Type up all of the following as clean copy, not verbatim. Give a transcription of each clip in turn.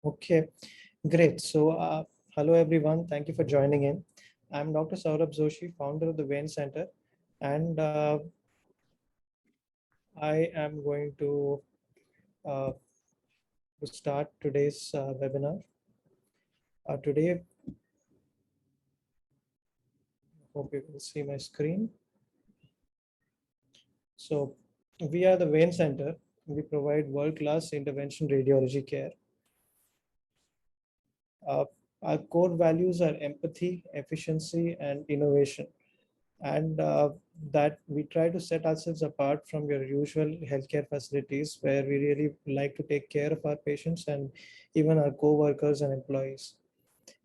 Okay, great. So, hello everyone. Thank you for joining in. I'm Dr. Saurabh Joshi, founder of the Vein Center, and I am going uh, to start today's webinar. Today, hope you can see my screen. So, we are the Vein Center. We provide world-class intervention radiology care. Uh, our core values are empathy, efficiency, and innovation. And that we try to set ourselves apart from your usual healthcare facilities where we really like to take care of our patients and even our co-workers and employees.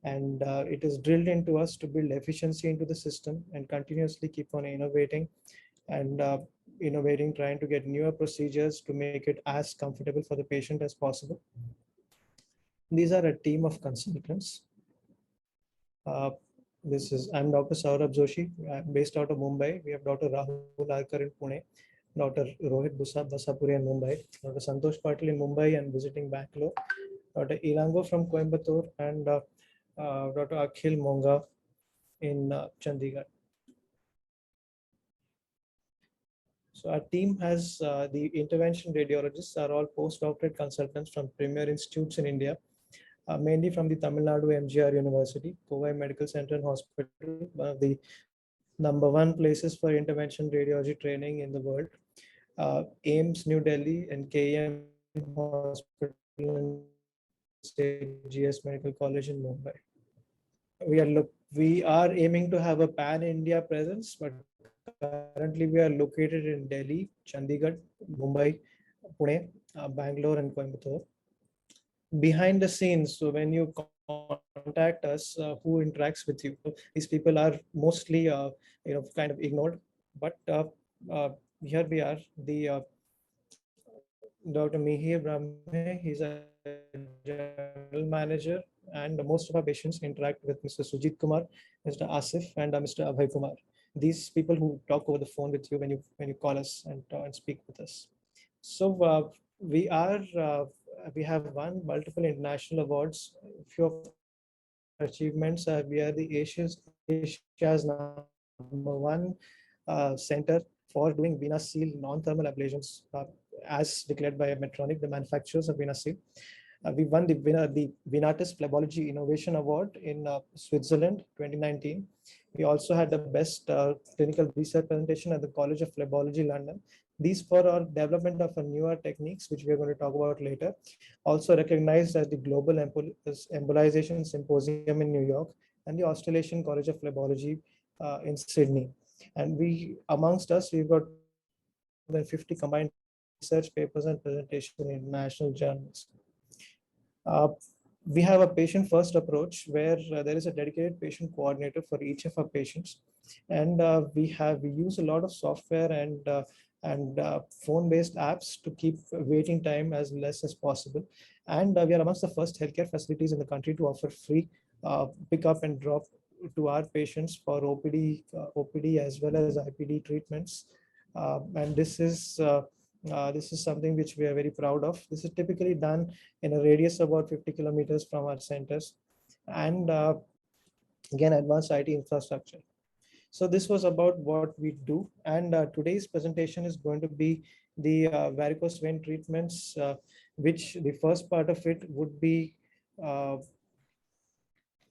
And it is drilled into us to build efficiency into the system and continuously keep on innovating and innovating, trying to get newer procedures to make it as comfortable for the patient as possible. These are a team of consultants. I'm Dr. Saurabh Joshi. I'm based out of Mumbai. We have Dr. Rahul Alkar in Pune, Dr. Rohit Basapuri in Mumbai, Dr. Santosh Patil in Mumbai and visiting Bangalore, Dr. Ilango from Coimbatore, and Dr. Akhil Monga in Chandigarh. So our team has the intervention radiologists are all postdoctorate consultants from premier institutes in India, mainly from the Tamil Nadu MGR University, Kovai Medical Center and Hospital, one of the #1 places for intervention radiology training in the world. AIMS New Delhi and KEM Hospital and State GS Medical College in Mumbai. We are aiming to have a pan-India presence, but currently we are located in Delhi, Chandigarh, Mumbai, Pune, Bangalore, and Coimbatore. Behind the scenes, so when you contact us, who interacts with you? These people are mostly, kind of ignored, but here we are. The Dr. Mihir Brahme, he's a general manager, and most of our patients interact with Mr. Sujit Kumar, Mr. Asif, and Mr. Abhay Kumar. These people who talk over the phone with you when you call us and speak with us. So we have won multiple international awards. A few of our achievements are we are the Asia's #1 center for doing Vena Seal non-thermal ablations, as declared by Medtronic, the manufacturers of Vena Seal. We won the Venatus Phlebology Innovation Award in Switzerland 2019. We also had the best clinical research presentation at the College of Phlebology, London. These for our development of a newer techniques, which we are going to talk about later. Also recognized as the Global Embolization Symposium in New York and the Australasian College of Phlebology in Sydney. And amongst us, we've got more than 50 combined research papers and presentations in international journals. We have a patient-first approach where there is a dedicated patient coordinator for each of our patients, and we use a lot of software and phone-based apps to keep waiting time as less as possible. And we are amongst the first healthcare facilities in the country to offer free pick up and drop to our patients for OPD as well as IPD treatments. And this is something which we are very proud of. This is typically done in a radius of about 50 kilometers from our centers, and again, advanced IT infrastructure. So this was about what we do, and today's presentation is going to be the varicose vein treatments, which the first part of it uh,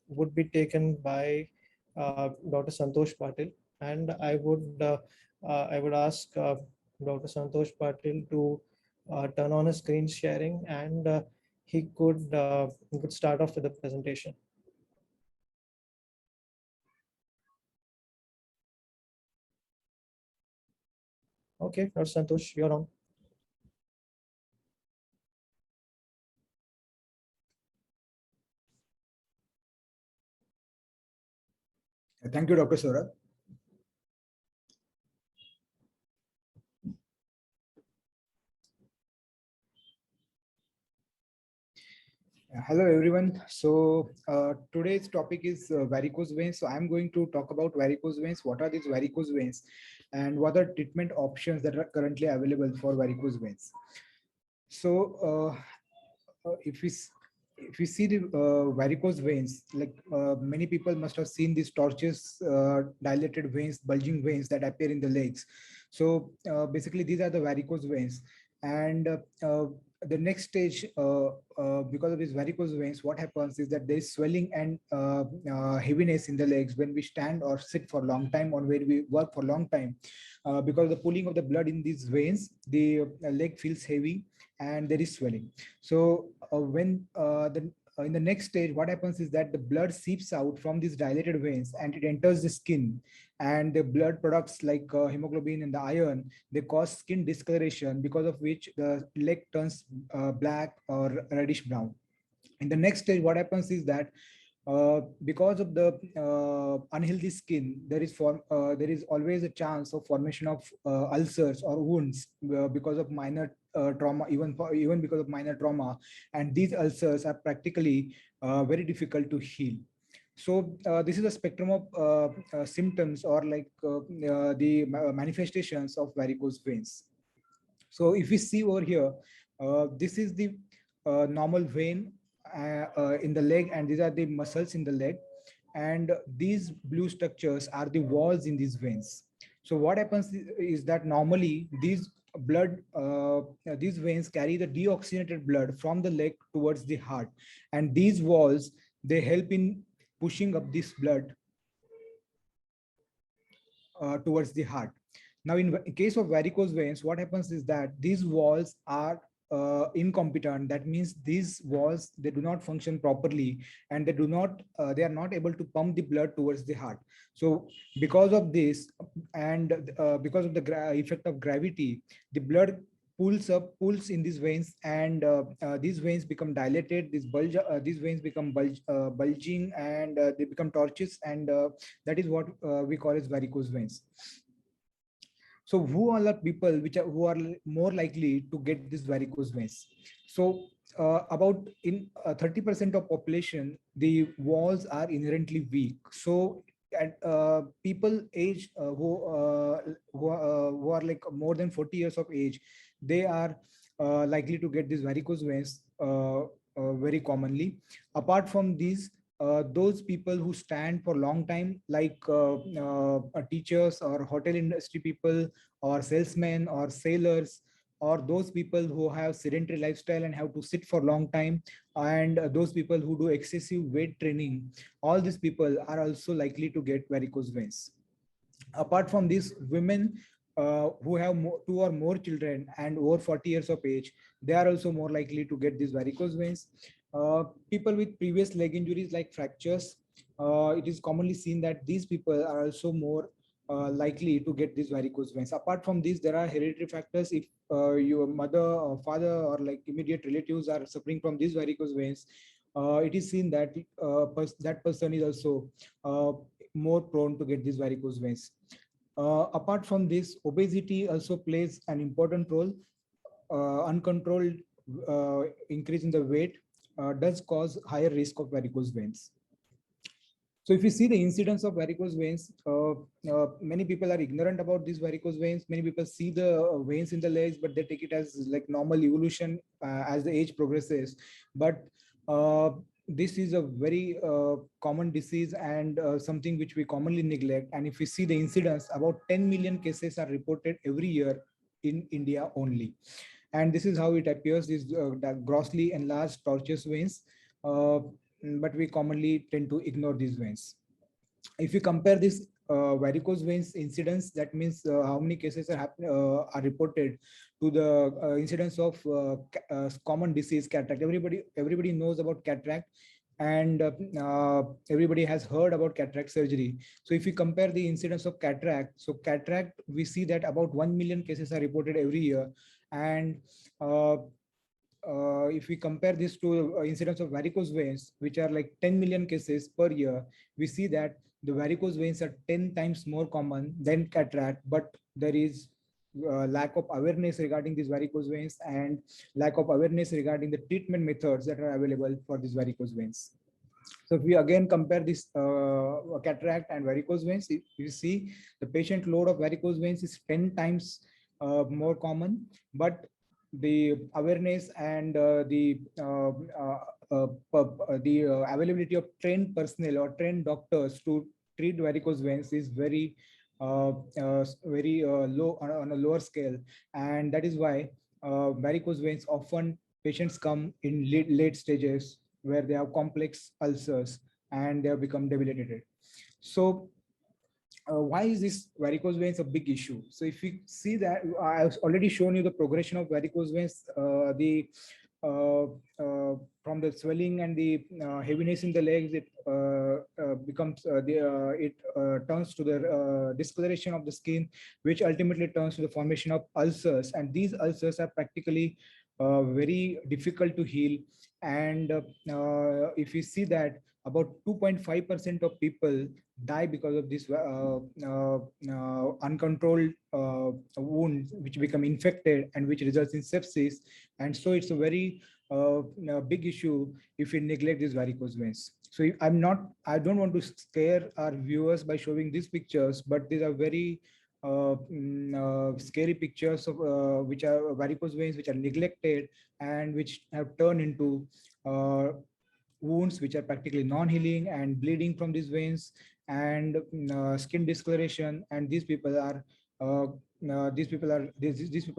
would be taken by Dr. Santosh Patil, and I would ask Dr. Santosh Patil to turn on his screen sharing, and he could start off with the presentation. Okay, Dr. Santosh, you're on. Thank you, Dr. Saurabh. Hello, everyone. So today's topic is varicose veins. So I'm going to talk about varicose veins. What are these varicose veins, and what are treatment options that are currently available for varicose veins? So if we if you see the varicose veins, like many people must have seen these torches, dilated veins, bulging veins that appear in the legs. So basically, these are the varicose veins. And the next stage, because of these varicose veins, what happens is that there is swelling and heaviness in the legs when we stand or sit for a long time, or when we work for a long time. Because of the pooling of the blood in these veins, the leg feels heavy and there is swelling. So when the in the next stage, what happens is that the blood seeps out from these dilated veins and it enters the skin, and the blood products like hemoglobin and the iron, they cause skin discoloration, because of which the leg turns black or reddish brown. In the next stage, what happens is that because of the unhealthy skin, there is always a chance of formation of ulcers or wounds because of minor trauma, even because of minor trauma, and these ulcers are practically very difficult to heal. So this is a spectrum of symptoms, or like the manifestations of varicose veins. So if we see over here, this is the normal vein in the leg, and these are the muscles in the leg. And these blue structures are the walls in these veins. So what happens is that normally these veins carry the deoxygenated blood from the leg towards the heart. And these walls, they help in pushing up this blood towards the heart. Now, in case of varicose veins, what happens is that these walls are incompetent. That means these walls, they do not function properly, and they are not able to pump the blood towards the heart. So because of this, and because of the effect of gravity, the blood pulls in these veins, and these veins become dilated. These veins become bulging, and they become tortuous, and that is what we call as varicose veins. So who are the people who are more likely to get this varicose veins? So about in 30% of population, the walls are inherently weak. So at people age who are like more than 40 years of age, they are likely to get these varicose veins very commonly. Apart from these, those people who stand for a long time, like teachers or hotel industry people, or salesmen or sailors, or those people who have sedentary lifestyle and have to sit for a long time, and those people who do excessive weight training, all these people are also likely to get varicose veins. Apart from this, women who have two or more children and over 40 years of age, they are also more likely to get these varicose veins. People with previous leg injuries like fractures, it is commonly seen that these people are also more likely to get these varicose veins. Apart from this, there are hereditary factors. If your mother or father or like immediate relatives are suffering from these varicose veins, it is seen that that person is also more prone to get these varicose veins. Apart from this, obesity also plays an important role. Uncontrolled increase in the weight does cause higher risk of varicose veins. So if you see the incidence of varicose veins, many people are ignorant about these varicose veins. Many people see the veins in the legs, but they take it as like normal evolution as the age progresses. But this is a very common disease, and something which we commonly neglect. And if we see the incidence, about 10 million cases are reported every year in India only. And this is how it appears, these grossly enlarged tortuous veins. But we commonly tend to ignore these veins. If you compare this varicose veins incidence, that means how many cases are reported to the incidence of common disease cataract. Everybody knows about cataract, and everybody has heard about cataract surgery. So if you compare the incidence of cataract, so cataract, we see that about 1 million cases are reported every year. And if we compare this to incidence of varicose veins, which are like 10 million cases per year, we see that the varicose veins are 10 times more common than cataract, but there is lack of awareness regarding these varicose veins, and lack of awareness regarding the treatment methods that are available for these varicose veins. So if we again compare this cataract and varicose veins, if you see the patient load of varicose veins is 10 times more common, but the awareness and the availability of trained personnel or trained doctors to treat varicose veins is very low on a lower scale, and that is why varicose veins often patients come in late stages where they have complex ulcers and they have become debilitated. So why is this varicose veins a big issue? So if you see that, I've already shown you the progression of varicose veins, uh, from the swelling and the heaviness in the legs, it becomes it turns to the discoloration of the skin, which ultimately turns to the formation of ulcers, and these ulcers are practically very difficult to heal. And if you see that about 2.5% of people die because of this uncontrolled wounds which become infected and which results in sepsis. And so it's a very big issue if we neglect these varicose veins. So I don't want to scare our viewers by showing these pictures, but these are very scary pictures of which are varicose veins which are neglected and which have turned into wounds which are practically non-healing and bleeding from these veins and skin discoloration. And these people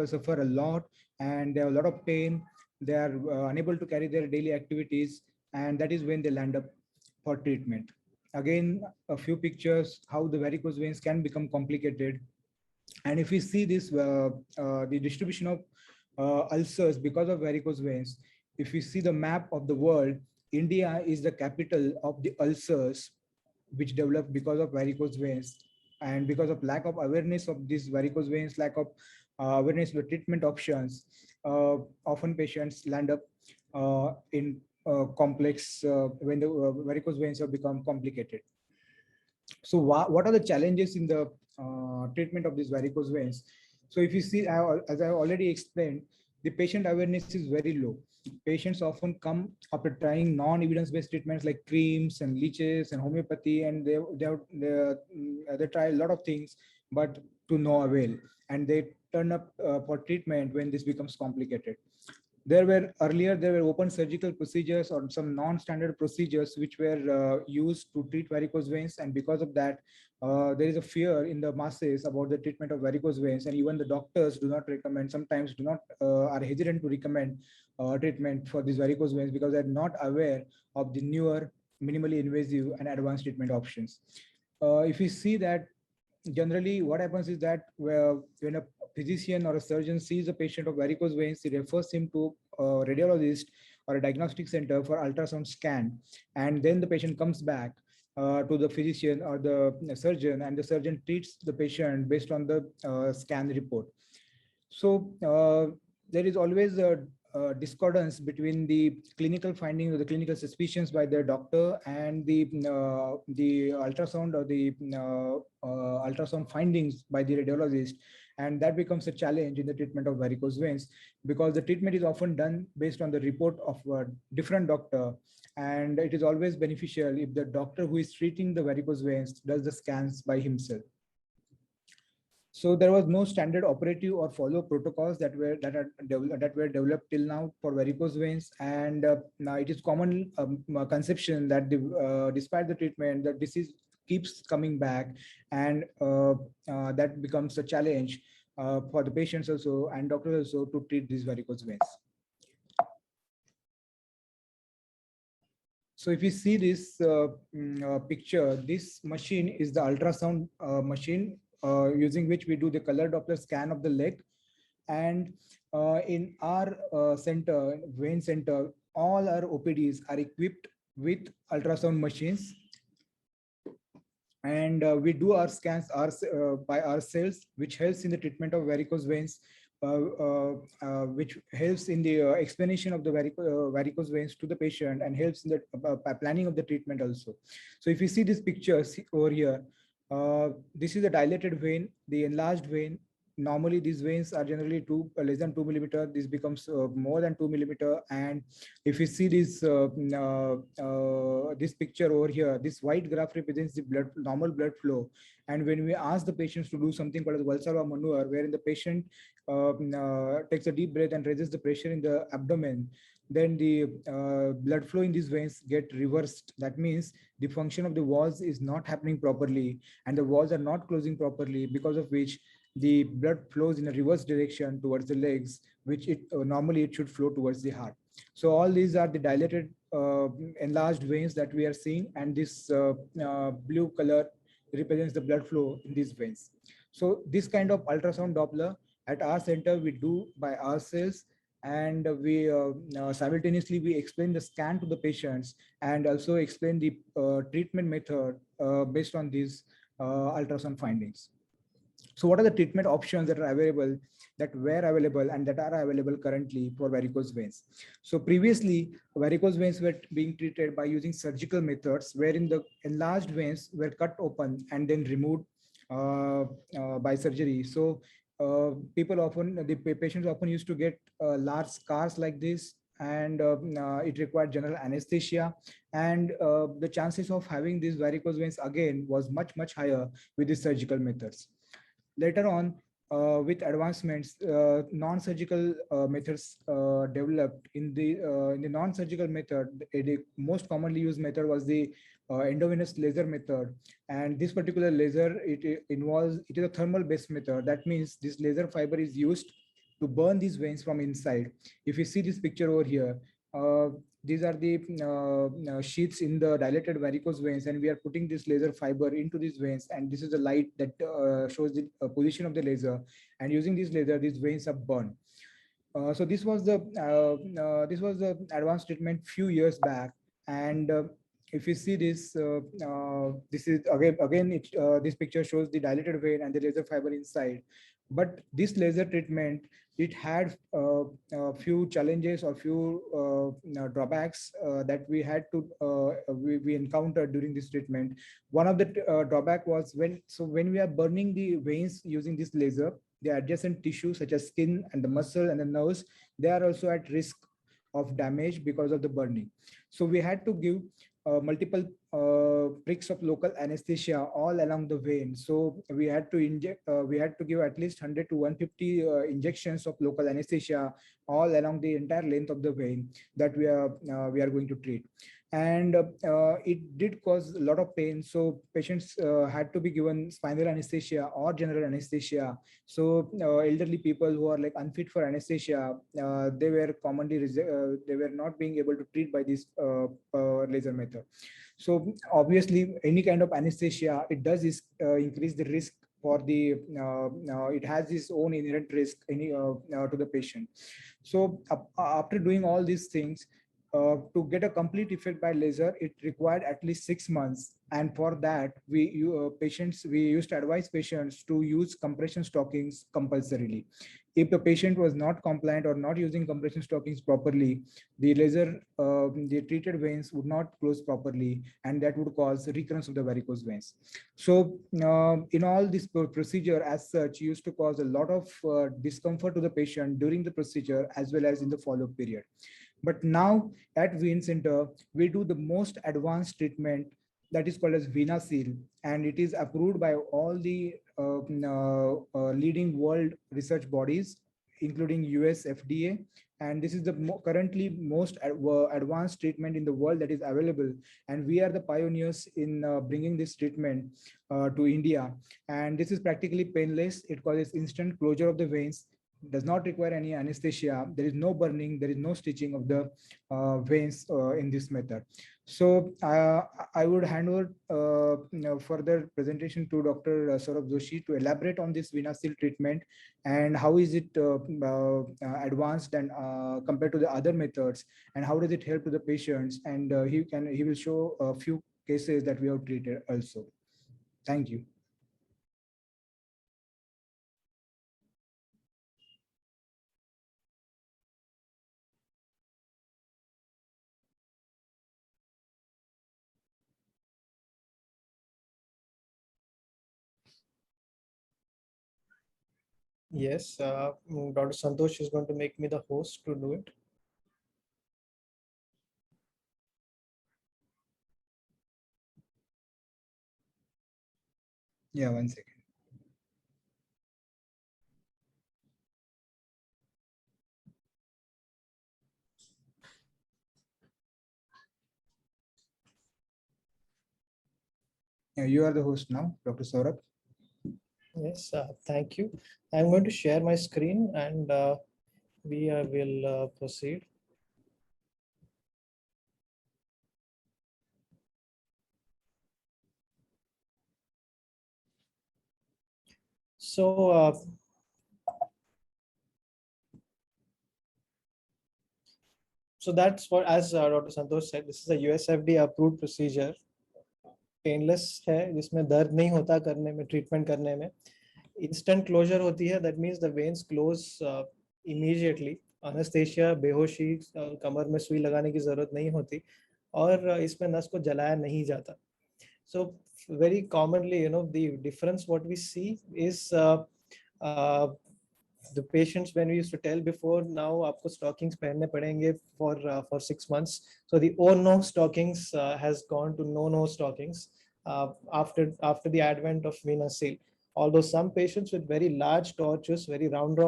suffer a lot, and they have a lot of pain. They are unable to carry their daily activities, and that is when they land up for treatment. Again, a few pictures how the varicose veins can become complicated. And if we see this the distribution of ulcers because of varicose veins, if we see the map of the world, India is the capital of the ulcers which develop because of varicose veins. And because of lack of awareness of these varicose veins, lack of awareness of the treatment options, often patients land up in complex when the varicose veins have become complicated. So what are the challenges in the treatment of these varicose veins? So if you see, as I already explained, the patient awareness is very low. Patients often come after trying non-evidence-based treatments like creams and leeches and homeopathy, and they try a lot of things, but to no avail. And they turn up for treatment when this becomes complicated. There were open surgical procedures or some non-standard procedures which were used to treat varicose veins, and because of that there is a fear in the masses about the treatment of varicose veins, and even the doctors do not recommend, sometimes do not are hesitant to recommend treatment for these varicose veins because they're not aware of the newer minimally invasive and advanced treatment options. If we see that, generally what happens is that when a physician or a surgeon sees a patient of varicose veins, he refers him to a radiologist or a diagnostic center for ultrasound scan, and then the patient comes back to the physician or the surgeon, and the surgeon treats the patient based on the scan report. So there is always a discordance between the clinical findings or the clinical suspicions by the doctor and the ultrasound or the ultrasound findings by the radiologist, and that becomes a challenge in the treatment of varicose veins because the treatment is often done based on the report of a different doctor, and it is always beneficial if the doctor who is treating the varicose veins does the scans by himself. So there was no standard operative or follow protocols that were developed till now for varicose veins, and now it is common conception that despite the treatment, the disease keeps coming back, and that becomes a challenge for the patients also and doctors also to treat these varicose veins. So if you see this picture, this machine is the ultrasound machine using which we do the color Doppler scan of the leg. And in our center, vein center, all our OPDs are equipped with ultrasound machines. And we do our scans by ourselves, which helps in the treatment of varicose veins, which helps in the explanation of the varicose veins to the patient and helps in the planning of the treatment also. So if you see these pictures over here, this is a dilated vein, the enlarged vein, normally these veins are generally less than 2 millimeter. This becomes more than 2 millimeter. And if you see this picture over here, this white graph represents the normal blood flow. And when we ask the patients to do something called as Valsalva maneuver, wherein the patient takes a deep breath and raises the pressure in the abdomen, then the blood flow in these veins get reversed. That means the function of the walls is not happening properly, and the walls are not closing properly, because of which the blood flows in a reverse direction towards the legs, which it normally it should flow towards the heart. So all these are the dilated enlarged veins that we are seeing, and this blue color represents the blood flow in these veins. So this kind of ultrasound Doppler at our center we do by ourselves, and we simultaneously we explain the scan to the patients and also explain the treatment method based on these ultrasound findings. So what are the treatment options that are available, that were available and that are available currently for varicose veins? So previously, varicose veins were being treated by using surgical methods, wherein the enlarged veins were cut open and then removed by surgery. So the patients often used to get large scars like this, and it required general anesthesia, and the chances of having these varicose veins again was much higher with these surgical methods. Later on, with advancements, non-surgical methods developed. In the non-surgical method, the most commonly used method was the endovenous laser method. And this particular laser, it is a thermal based method. That means this laser fiber is used to burn these veins from inside. If you see this picture over here, these are the sheets in the dilated varicose veins, and we are putting this laser fiber into these veins, and this is the light that shows the position of the laser, and using this laser these veins are burned. So this was the advanced treatment few years back. And if you see this, this is this picture shows the dilated vein and the laser fiber inside. But this laser treatment, it had a few challenges or few drawbacks that we had to we encountered during this treatment. One of the drawback was when we are burning the veins using this laser, the adjacent tissues such as skin and the muscle and the nerves, they are also at risk of damage because of the burning. So we had to give multiple pricks of local anesthesia all along the vein. So we had to give at least 100 to 150 injections of local anesthesia all along the entire length of the vein that we are going to treat. And it did cause a lot of pain. So patients had to be given spinal anesthesia or general anesthesia. So elderly people who are like unfit for anesthesia, they were they were not being able to treat by this laser method. So obviously, any kind of anesthesia, it does increase the risk for the it has its own inherent risk to the patient. So after doing all these things, to get a complete effect by laser, it required at least 6 months. And for that, we used to advise patients to use compression stockings compulsorily. If the patient was not compliant or not using compression stockings properly, the treated veins would not close properly, and that would cause recurrence of the varicose veins. So in all this procedure as such used to cause a lot of discomfort to the patient during the procedure as well as in the follow-up period. But now at Vein Center, we do the most advanced treatment that is called as VenaSeal, and it is approved by all the leading world research bodies, including US FDA. And this is the currently most advanced treatment in the world that is available. And we are the pioneers in bringing this treatment to India. And this is practically painless. It causes instant closure of the veins, does not require any anesthesia. There is no burning, there is no stitching of the veins in this method. So I would hand over further presentation to Dr. Saurabh Joshi to elaborate on this VenaSeal treatment and how is it advanced and compared to the other methods, and how does it help to the patients, and he will show a few cases that we have treated also. Thank you. Yes, Dr. Santosh is going to make me the host to do it. Yeah, 1 second. Yeah, you are the host now, Dr. Saurabh. Yes, thank you. I'm going to share my screen and we will proceed. So, that's what, as Dr. Santosh said, this is a USFDA approved procedure. Painless है, जिसमें दर्द नहीं होता करने में, treatment करने में. Instant closure होती है, that means the veins close immediately. Anaesthesia, बेहोशी, कमर में सुई लगाने की जरूरत नहीं होती, और इसमें नस को जलाया नहीं जाता. So very commonly, the difference what we see is uh, the patients, when we used to tell before, now आपको stockings पहनने पड़ेंगे for 6 months. So the oh no stockings has gone to no stockings after the advent of venous seal. Although some patients with very large tortuous, very round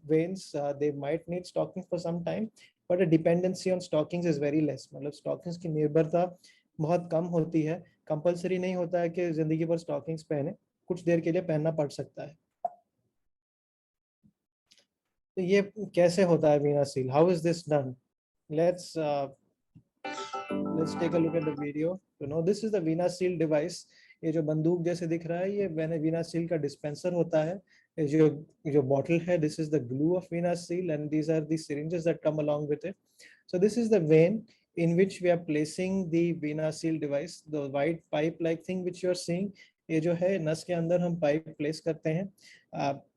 veins, they might need stockings for some time, but the dependency on stockings is very less. मतलब stockings की निर्भरता बहुत कम होती है. Compulsory नहीं होता है कि जिंदगी भर स्टॉकिंग्स पहने, कुछ देर के लिए पहनना पड़ सकता है. तो ये कैसे होता है VenaSeal? How is this done? Let's take a look at the video to know. This is the VenaSeal device. ये जो बंदूक जैसे दिख रहा है, ये वीना सील का डिस्पेंसर होता है. ये जो बॉटल है, this is the glue of VenaSeal, and these are the syringes that come along with it. So this is the vein in which we are placing the vena seal device, the white pipe like thing which you are seeing. ये जो है, नस के अंदर हम pipe place करते हैं.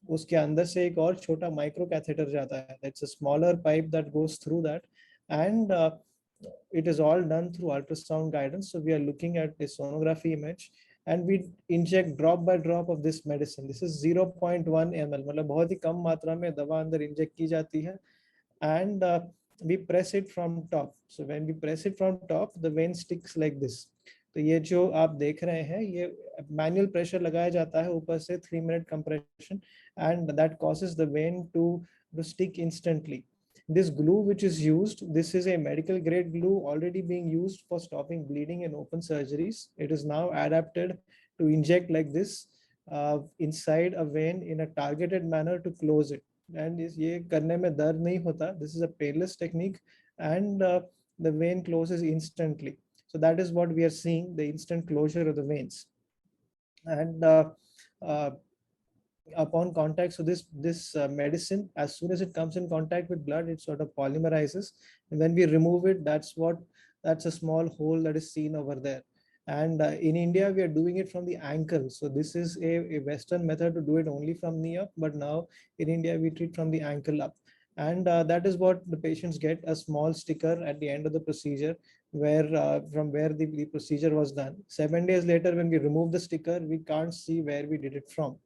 उसके अंदर से एक और छोटा माइक्रो कैथेटर जाता है. That's a smaller pipe that goes through that, and it is all done through ultrasound guidance. So we are looking at the sonography image, and we inject drop by drop of this medicine. This is 0.1 ml, मतलब बहुत ही कम मात्रा में दवा अंदर inject की जाती है, and we press it from top. So when we press it from top, the vein sticks like this. तो ये जो आप देख रहे हैं, ये मैनुअल प्रेशर लगाया जाता है ऊपर से, 3 minute compression, and that causes the vein to stick instantly. This glue which is used, this is a medical grade glue already being used for stopping bleeding in open surgeries. It is now adapted to inject like this inside a vein in a targeted manner to close it. And ये करने में दर्द नहीं होता. This is a painless technique, and the vein closes instantly. So that is what we are seeing, the instant closure of the veins. And uh, upon contact, so this medicine, as soon as it comes in contact with blood, it sort of polymerizes, and when we remove it, that's a small hole that is seen over there. And in India, we are doing it from the ankle. So this is a Western method to do it only from knee up, but now in India we treat from the ankle up. And that is what the patients get, a small sticker at the end of the procedure, where from where the procedure was done. 7 days later, when we remove the sticker, we can't see where we did it from.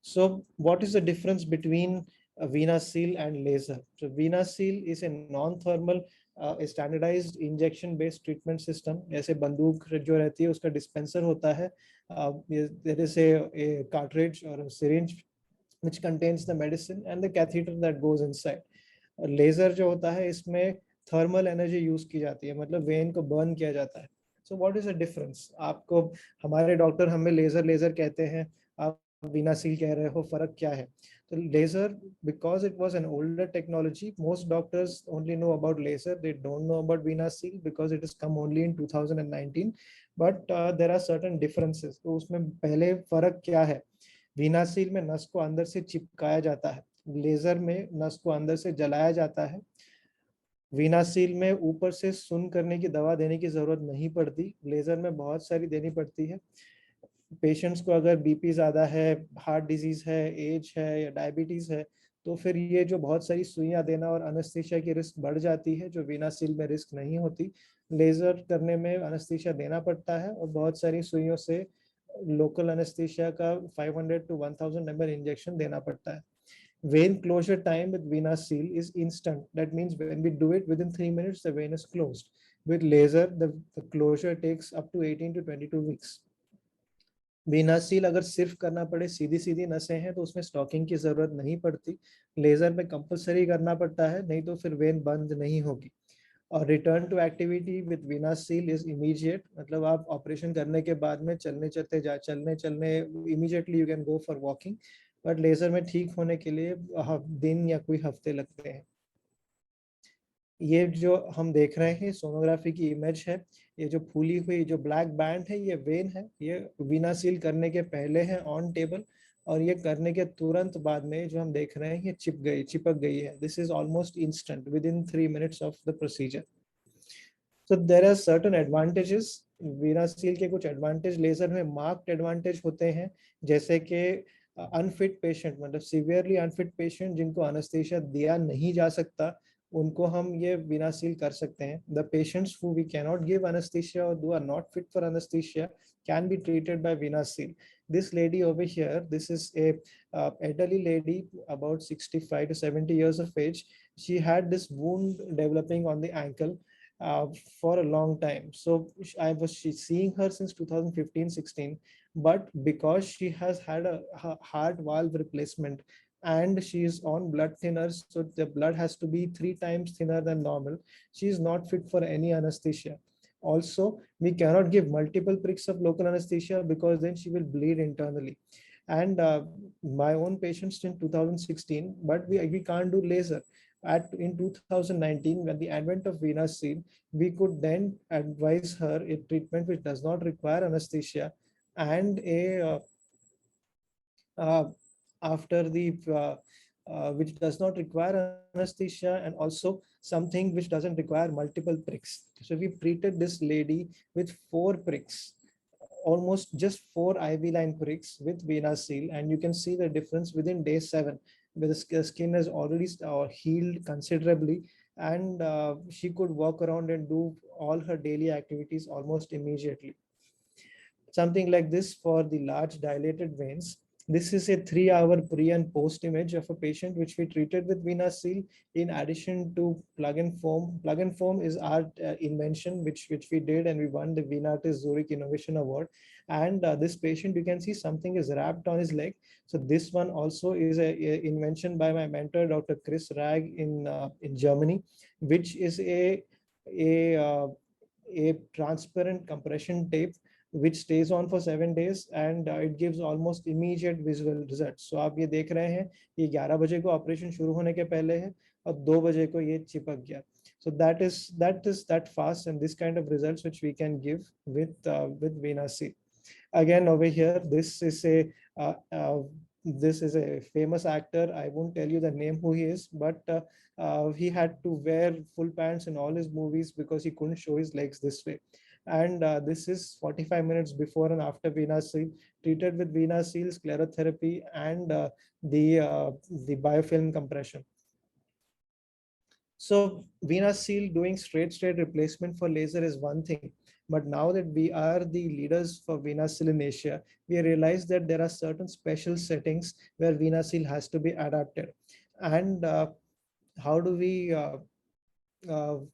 So what is the difference between a venous seal and laser? So venous seal is a non-thermal, a standardized injection based treatment system. जैसे बंदूक जो रहती है, उसका dispenser होता है. There is a cartridge or a syringe which contains the medicine and the catheter that goes inside. Laser जो होता है, इसमें थर्मल एनर्जी यूज की जाती है, मतलब वेन को बर्न किया जाता है. So what is the difference? आपको हमारे डॉक्टर हमें लेजर लेजर कहते हैं, आप वीना सील कह रहे हो, फर्क क्या है? तो laser, because it was an older technology, most doctors only know about laser, they don't know about VenaSeal because it is come only in 2019. But there are certain differences. तो उसमें पहले फर्क क्या है? वीना सील में नस को अंदर से चिपकाया जाता है, लेजर में नस को अंदर से जलाया जाता है. वीना सील में ऊपर से सुन करने की दवा देने की जरूरत नहीं पड़ती, लेजर में बहुत सारी देनी पड़ती है. पेशेंट्स को अगर बीपी ज़्यादा है, हार्ट डिजीज है, एज है या डायबिटीज़ है, तो फिर ये जो बहुत सारी सुइयां देना और अनेस्थीसिया की रिस्क बढ़ जाती है, जो वीना सील में रिस्क नहीं होती. लेजर करने में अनेस्थीसिया देना पड़ता है और बहुत सारी सुइयों से लोकल एनेस्थीसिया का 500 to 1000 ml इंजेक्शन देना पड़ता है. Vein closure time with Vena Seal is instant. That means when we do it within 3 minutes, the vein is closed. With laser, the closure takes up to 18 to 22 weeks. Veena seal अगर सिर्फ करना पड़े, सीधी सीधी नसें हैं, तो उसमें स्टॉकिंग की जरूरत नहीं पड़ती. लेजर में कंपलसरी करना पड़ता है, नहीं तो फिर वेन बंद नहीं होगी. और return to activity with VenaSeal is immediate. मतलब आप ऑपरेशन करने के बाद में चलने चलने immediately you can go for walking. But laser में ठीक होने के लिए दिन या कोई हफ्ते लगते हैं. ये जो हम देख रहे हैं सोनोग्राफी की इमेज है. ये जो फूली हुई जो ब्लैक बैंड है, ये वेन है. ये वीना सील करने के पहले है ऑन टेबल, और ये करने के तुरंत बाद में जो हम देख रहे हैं ये चिपक गई है. This is almost instant with in 3 minutes of the procedure. So there are certain advantages. Veena seal के कुछ एडवांटेज लेजर में मार्क्ड एडवांटेज होते हैं, जैसे कि अनफिट पेशेंट, मतलब सीवियरली अनफिट पेशेंट जिनको अनेस्थीसिया दिया नहीं जा सकता, उनको हम ये वीना सील कर सकते हैं. The patients who we can not give anesthesia or who are not fit for anesthesia can be treated by Veena Seal. This lady over here, this is a elderly lady about 65 to 70 years of age. She had this wound developing on the ankle for a long time. So I was seeing her since 2015-16, but because she has had a heart valve replacement and she is on blood thinners, so the blood has to be 3 times thinner than normal, she is not fit for any anesthesia. Also, we cannot give multiple pricks of local anesthesia because then she will bleed internally. And my own patients in 2016, but we can't do laser. In 2019, when the advent of Veena Seal, we could then advise her a treatment which does not require anesthesia, and after the which does not require anesthesia, and also something which doesn't require multiple pricks. So we treated this lady with 4 pricks, almost just 4 IV line pricks with Veena Seal, and you can see the difference within day 7, where the skin has already healed considerably, and she could walk around and do all her daily activities almost immediately. Something like this for the large dilated veins. This is a 3-hour pre and post image of a patient which we treated with Veena Seal in addition to plug and foam. Plug and foam is our invention which we did, and we won the Venatis Zurich Innovation Award. And this patient, you can see something is wrapped on his leg. So this one also is a invention by my mentor, Dr. Chris Rag in Germany, which is a transparent compression tape which stays on for 7 days, and it gives almost immediate visual results. So आप ये देख रहे हैं, ये 11 बजे को operation शुरू होने के पहले है और 2 बजे को ये चिपक गया. So that is that fast, and this kind of results which we can give with Veena Seal. Again over here, this is a famous actor. I won't tell you the name who he is, but he had to wear full pants in all his movies because he couldn't show his legs this way. And this is 45 minutes before and after Veena Seal, treated with Veena Seal, sclerotherapy, and the biofilm compression. So Veena Seal doing straight replacement for laser is one thing, but now that we are the leaders for Veena Seal in Asia, we realize that there are certain special settings where Veena Seal has to be adapted. And how do we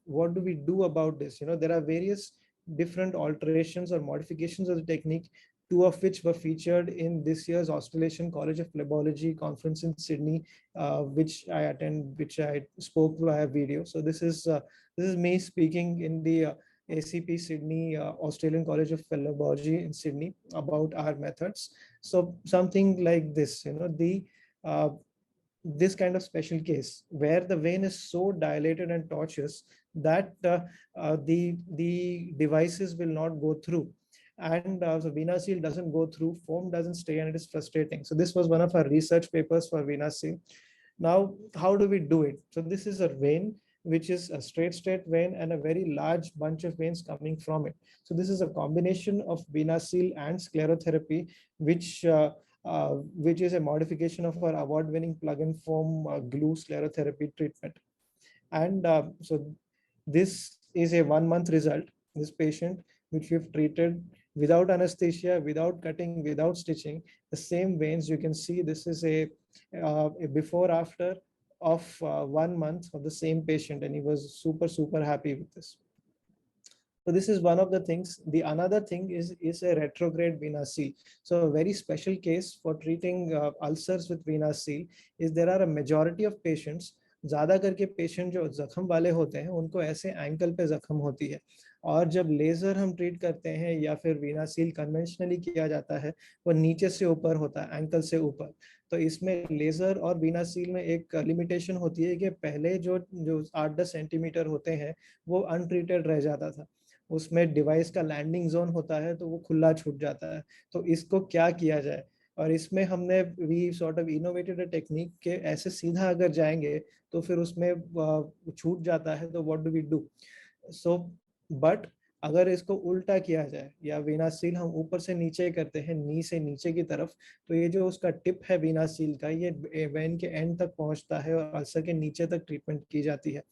what do we do about this? There are various different alterations or modifications of the technique, 2 of which were featured in this year's Australasian College of Phlebology conference in Sydney, which I spoke via video. So this is me speaking in the ACP Sydney, Australian College of Phlebology in Sydney, about our methods. So something like this, this kind of special case where the vein is so dilated and tortuous that the devices will not go through, and so Veena Seal doesn't go through, foam doesn't stay, and it is frustrating. So this was one of our research papers for Veena Seal. Now, how do we do it? So this is a vein which is a straight vein and a very large bunch of veins coming from it. So this is a combination of Veena Seal and sclerotherapy, which is a modification of our award-winning plug and foam glue sclerotherapy treatment. And so this is a 1-month result. This patient, which we've treated without anesthesia, without cutting, without stitching. The same veins, you can see this is a before after of 1 month of the same patient, and he was super happy with this. So this is one of the things. The another thing is a retrograde venous seal. So a very special case for treating ulcers with venous seal is there are a majority of patients, ज्यादा करके patient जो जख्म वाले होते हैं उनको ऐसे ankle पे जख्म होती है, और जब लेजर हम ट्रीट करते हैं या फिर वीना सील कन्वेंशनली किया जाता है वो नीचे से ऊपर होता है, एंकल से ऊपर। तो इसमें लेजर और वीना सील में एक लिमिटेशन होती है कि पहले जो जो 8-10 सेंटीमीटर होते हैं वो अनट्रीटेड रह जाता था, उसमें डिवाइस का लैंडिंग जोन होता है तो वो खुला छूट जाता है। तो इसको क्या किया जाए, और इसमें हमने we sort of innovated a technique के ऐसे सीधा अगर जाएंगे तो फिर उसमें छूट जाता है, तो what do we do. So but अगर इसको उल्टा किया जाए या वीना सील हम ऊपर से नीचे करते हैं, नी से नीचे की तरफ, तो ये जो उसका टिप है वीना सील का ये वेन के एंड तक पहुंचता है और अल्सर के नीचे तक ट्रीटमेंट की जाती है।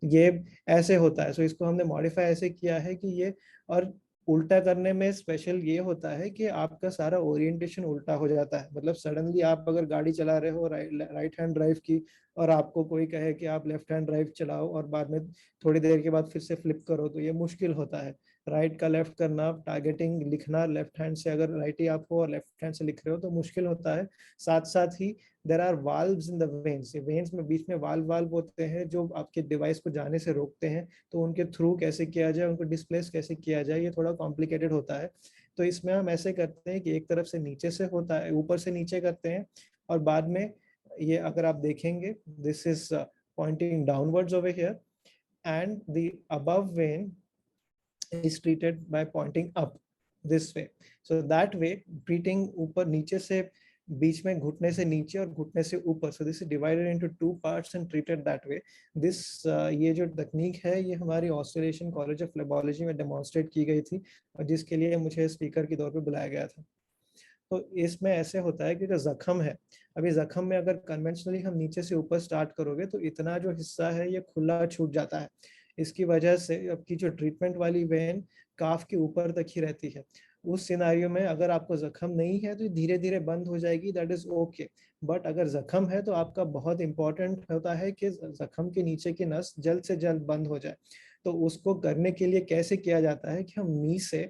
ये ऐसे होता है। सो इसको हमने मॉडिफाई ऐसे किया है कि ये, और उल्टा करने में स्पेशल ये होता है कि आपका सारा ओरिएंटेशन उल्टा हो जाता है। मतलब सडनली आप अगर गाड़ी चला रहे हो राइट हैंड ड्राइव की, और आपको कोई कहे कि आप लेफ्ट हैंड ड्राइव चलाओ और बाद में थोड़ी देर के बाद फिर से फ्लिप करो, तो ये मुश्किल होता है। राइट का लेफ्ट करना, टारगेटिंग लिखना लेफ्ट हैंड से, अगर राइट ही आप हो और लेफ्ट हैंड से लिख रहे हो तो मुश्किल होता है। साथ साथ ही there are valves in the veins, veins में बीच में वाल्व होते हैं जो आपके डिवाइस को जाने से रोकते हैं, तो उनके थ्रू कैसे किया जाए, उनको डिस्प्लेस कैसे किया जाए, ये थोड़ा कॉम्प्लिकेटेड होता है। तो इसमें हम ऐसे करते हैं कि एक तरफ से नीचे से होता है, ऊपर से नीचे करते हैं, और बाद में ये अगर आप देखेंगे this is pointing downwards over here, and the above vein is treated by pointing up this way. So that way treating ऊपर नीचे से, बीच में घुटने से नीचे और घुटने से ऊपर, so this is divided into 2 parts and treated that way. This ये जो तकनीक है ये हमारी ऑस्ट्रेलियन कॉलेज ऑफ फ्लेबोलॉजी में डेमोन्स्ट्रेट की गई थी, और जिसके लिए मुझे स्पीकर के तौर पे बुलाया गया था। तो इसमें ऐसे होता है कि जो जख्म है, अभी जख्म में अगर कन्वेंशनली हम नीचे से ऊपर स्टार्ट करोगे तो इतना जो हिस्सा है ये खुला छूट जाता है। इसकी वजह से आपकी जो ट्रीटमेंट वाली वेन काफ के ऊपर तक ही रहती है। उस सिनारियो में अगर आपको जख्म नहीं है तो धीरे धीरे बंद हो जाएगी, दैट इज ओके। बट अगर जख्म है तो आपका बहुत इंपॉर्टेंट होता है कि जख्म के नीचे की नस जल्द से जल्द बंद हो जाए। तो उसको करने के लिए कैसे किया जाता है कि हम नी से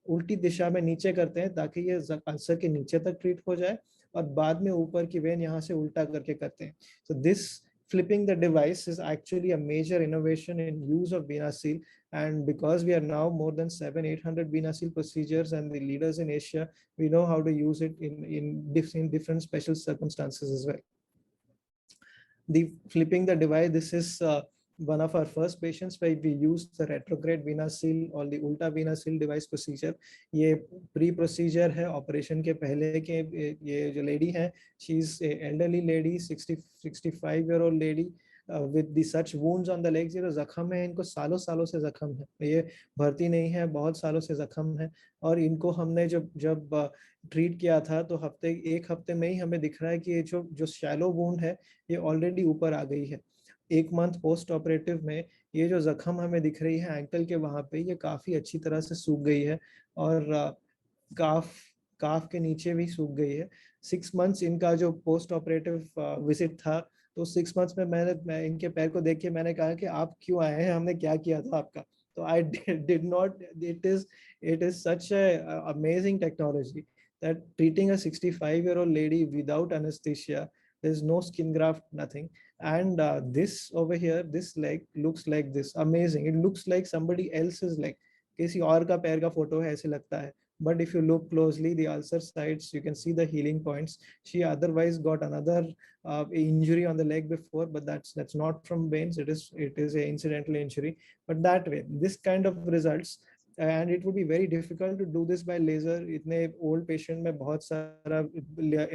उल्टी दिशा में नीचे करते हैं ताकि ये अल्सर के नीचे तक ट्रीट हो जाए, और बाद में ऊपर की वेन यहाँ से उल्टा करके करते हैं। So this flipping the device is actually a major innovation in use of venous seal, and because we are now more than 700-800 venous seal procedures and the leaders in Asia, we know how to use it in different special circumstances as well. The flipping the device, this is one of our first patients where we used the retrograde venous seal or the ulta venous seal device procedure. ये pre procedure है operation के पहले के। ये जो lady है, she is elderly lady, 65-year-old lady with the such wounds on the legs। ये तो जख्म है, इनको सालों सालों से जख्म है, ये भर्ती नहीं है, बहुत सालों से जख्म है। और इनको हमने जब जब ट्रीट किया था तो एक हफ्ते में ही हमें दिख रहा है कि ये जो शैलो वुंड है ये ऑलरेडी ऊपर आ गई है। 1 मंथ पोस्ट ऑपरेटिव में ये जो जख्म हमें दिख रही है एंकल के वहां पे, ये काफी अच्छी तरह से सूख गई है, और काफ काफ के नीचे भी सूख गई है। 6 मंथ्स इनका जो पोस्ट ऑपरेटिव विजिट था, तो 6 मंथ्स में मैं इनके पैर को देख के मैंने कहा कि आप क्यों आए हैं, हमने क्या किया था आपका। तो I did not, it is such amazing technology that treating a 65-year-old lady without anesthesia, there's no skin graft, nothing. And this over here, this leg looks like this, amazing, it looks like somebody else's leg, किसी और का पैर का photo है ऐसे लगता है। But if you look closely, the ulcer sites, you can see the healing points. She otherwise got another injury on the leg before, but that's not from veins. It is a incidental injury. But that way, this kind of results, and it would be very difficult to do this by laser। इतने old patient में बहुत सारा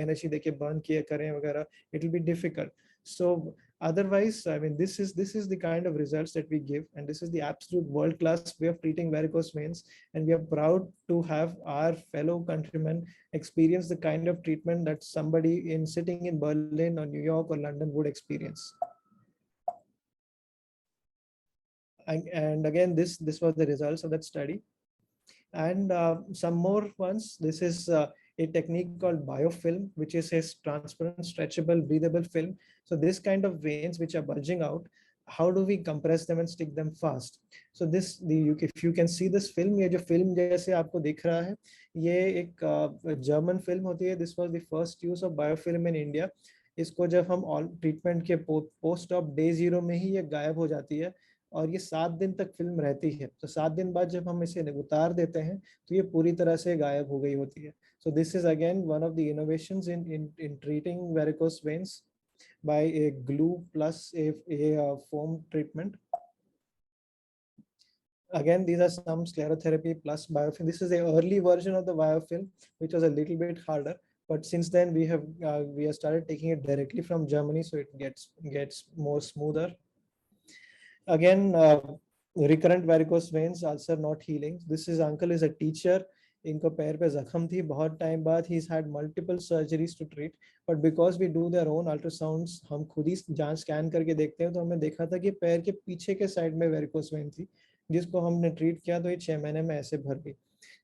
energy देके burn किए करें वगैरह, it will be difficult। So otherwise, I mean, this is the kind of results that we give, and this is the absolute world class way of treating varicose veins, and we are proud to have our fellow countrymen experience the kind of treatment that somebody in sitting in Berlin or New York or London would experience। And again, this was the results of that study. And some more ones. This is a technique called biofilm, which is a transparent, stretchable, breathable film. So this kind of veins which are bulging out, how do we compress them and stick them fast? So this, if you can see this film, ये जो film जैसे आपको दिख रहा है, ये एक German film होती है. This was the first use of biofilm in India. इसको जब हम ऑल ट्रीटमेंट के पोस्ट ऑफ डे 0 में ही ये गायब हो जाती है, और ये 7 दिन तक फिल्म रहती है. तो 7 दिन बाद जब हम इसे उतार देते हैं तो ये पूरी तरह से गायब हो गई होती है. So this is again one of the innovations in treating varicose veins by a glue plus a foam treatment. Again, these are some sclerotherapy plus biofilm. This is the early version of the biofilm, which was a little bit harder. But since then, we have started taking it directly from Germany, so it gets more smoother. Again, recurrent varicose veins, ulcer not healing. This is uncle is a teacher. इनको पैर पे जख्म थी बहुत time बाद. he's had multiple surgeries to treat, but because we do their own ultrasounds, हम खुद ही जांच स्कैन करके देखते हैं, तो हमने देखा था कि पैर के पीछे के साइड में वेरिकोस वेन थी, जिसको हमने ट्रीट किया तो ये 6 महीने में ऐसे भर गई.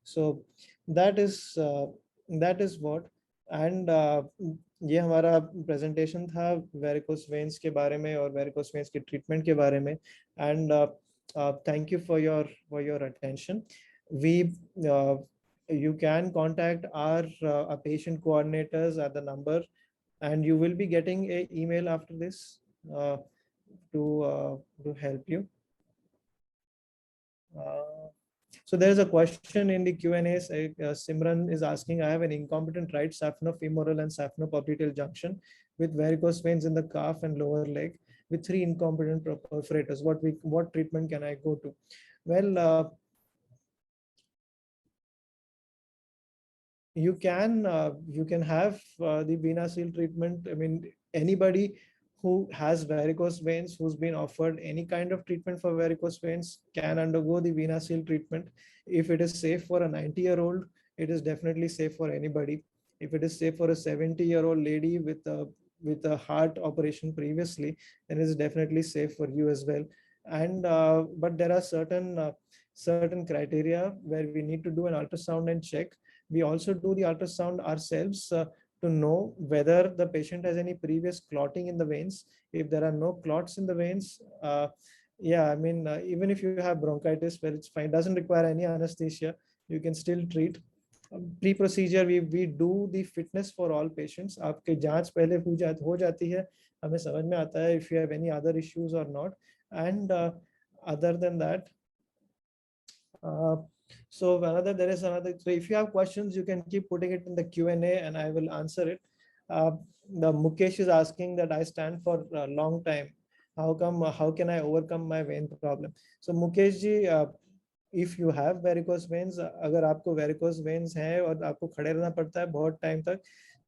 So that is what. And ये हमारा प्रेजेंटेशन था वेरिकोस वेन्स के बारे में और वेरिकोस वेन्स के ट्रीटमेंट के बारे में. And thank you for your attention. You can contact our patient coordinators at the number, and you will be getting an email after this to help you. So there is a question in the Q&A. Simran is asking, I have an incompetent right saphenofemoral and saphenopopliteal junction with varicose veins in the calf and lower leg with 3 incompetent perforators. What treatment can I go to? Well, you can have the vena seal treatment. I mean, anybody who has varicose veins, who's been offered any kind of treatment for varicose veins, can undergo the vena seal treatment. If it is safe for a 90-year-old, it is definitely safe for anybody. If it is safe for a 70-year-old lady with a heart operation previously, then it is definitely safe for you as well. And but there are certain criteria where we need to do an ultrasound and check. We also do the ultrasound ourselves to know whether the patient has any previous clotting in the veins. If there are no clots in the veins, yeah, I mean, even if you have bronchitis, where it's fine, doesn't require any anesthesia, you can still treat. Pre-procedure, we do the fitness for all patients. आपके जांच पहले हो जाती है, हमें समझ में आता है if you have any other issues or not. And other than that, so there is another. So if you have questions, you can keep putting it in the Q&A and I will answer it. The Mukesh is asking that I stand for a long time. How can I overcome my vein problem? So Mukesh ji, if you have varicose veins, अगर आपको varicose veins हैं और आपको खड़े रहना पड़ता है बहुत टाइम तक,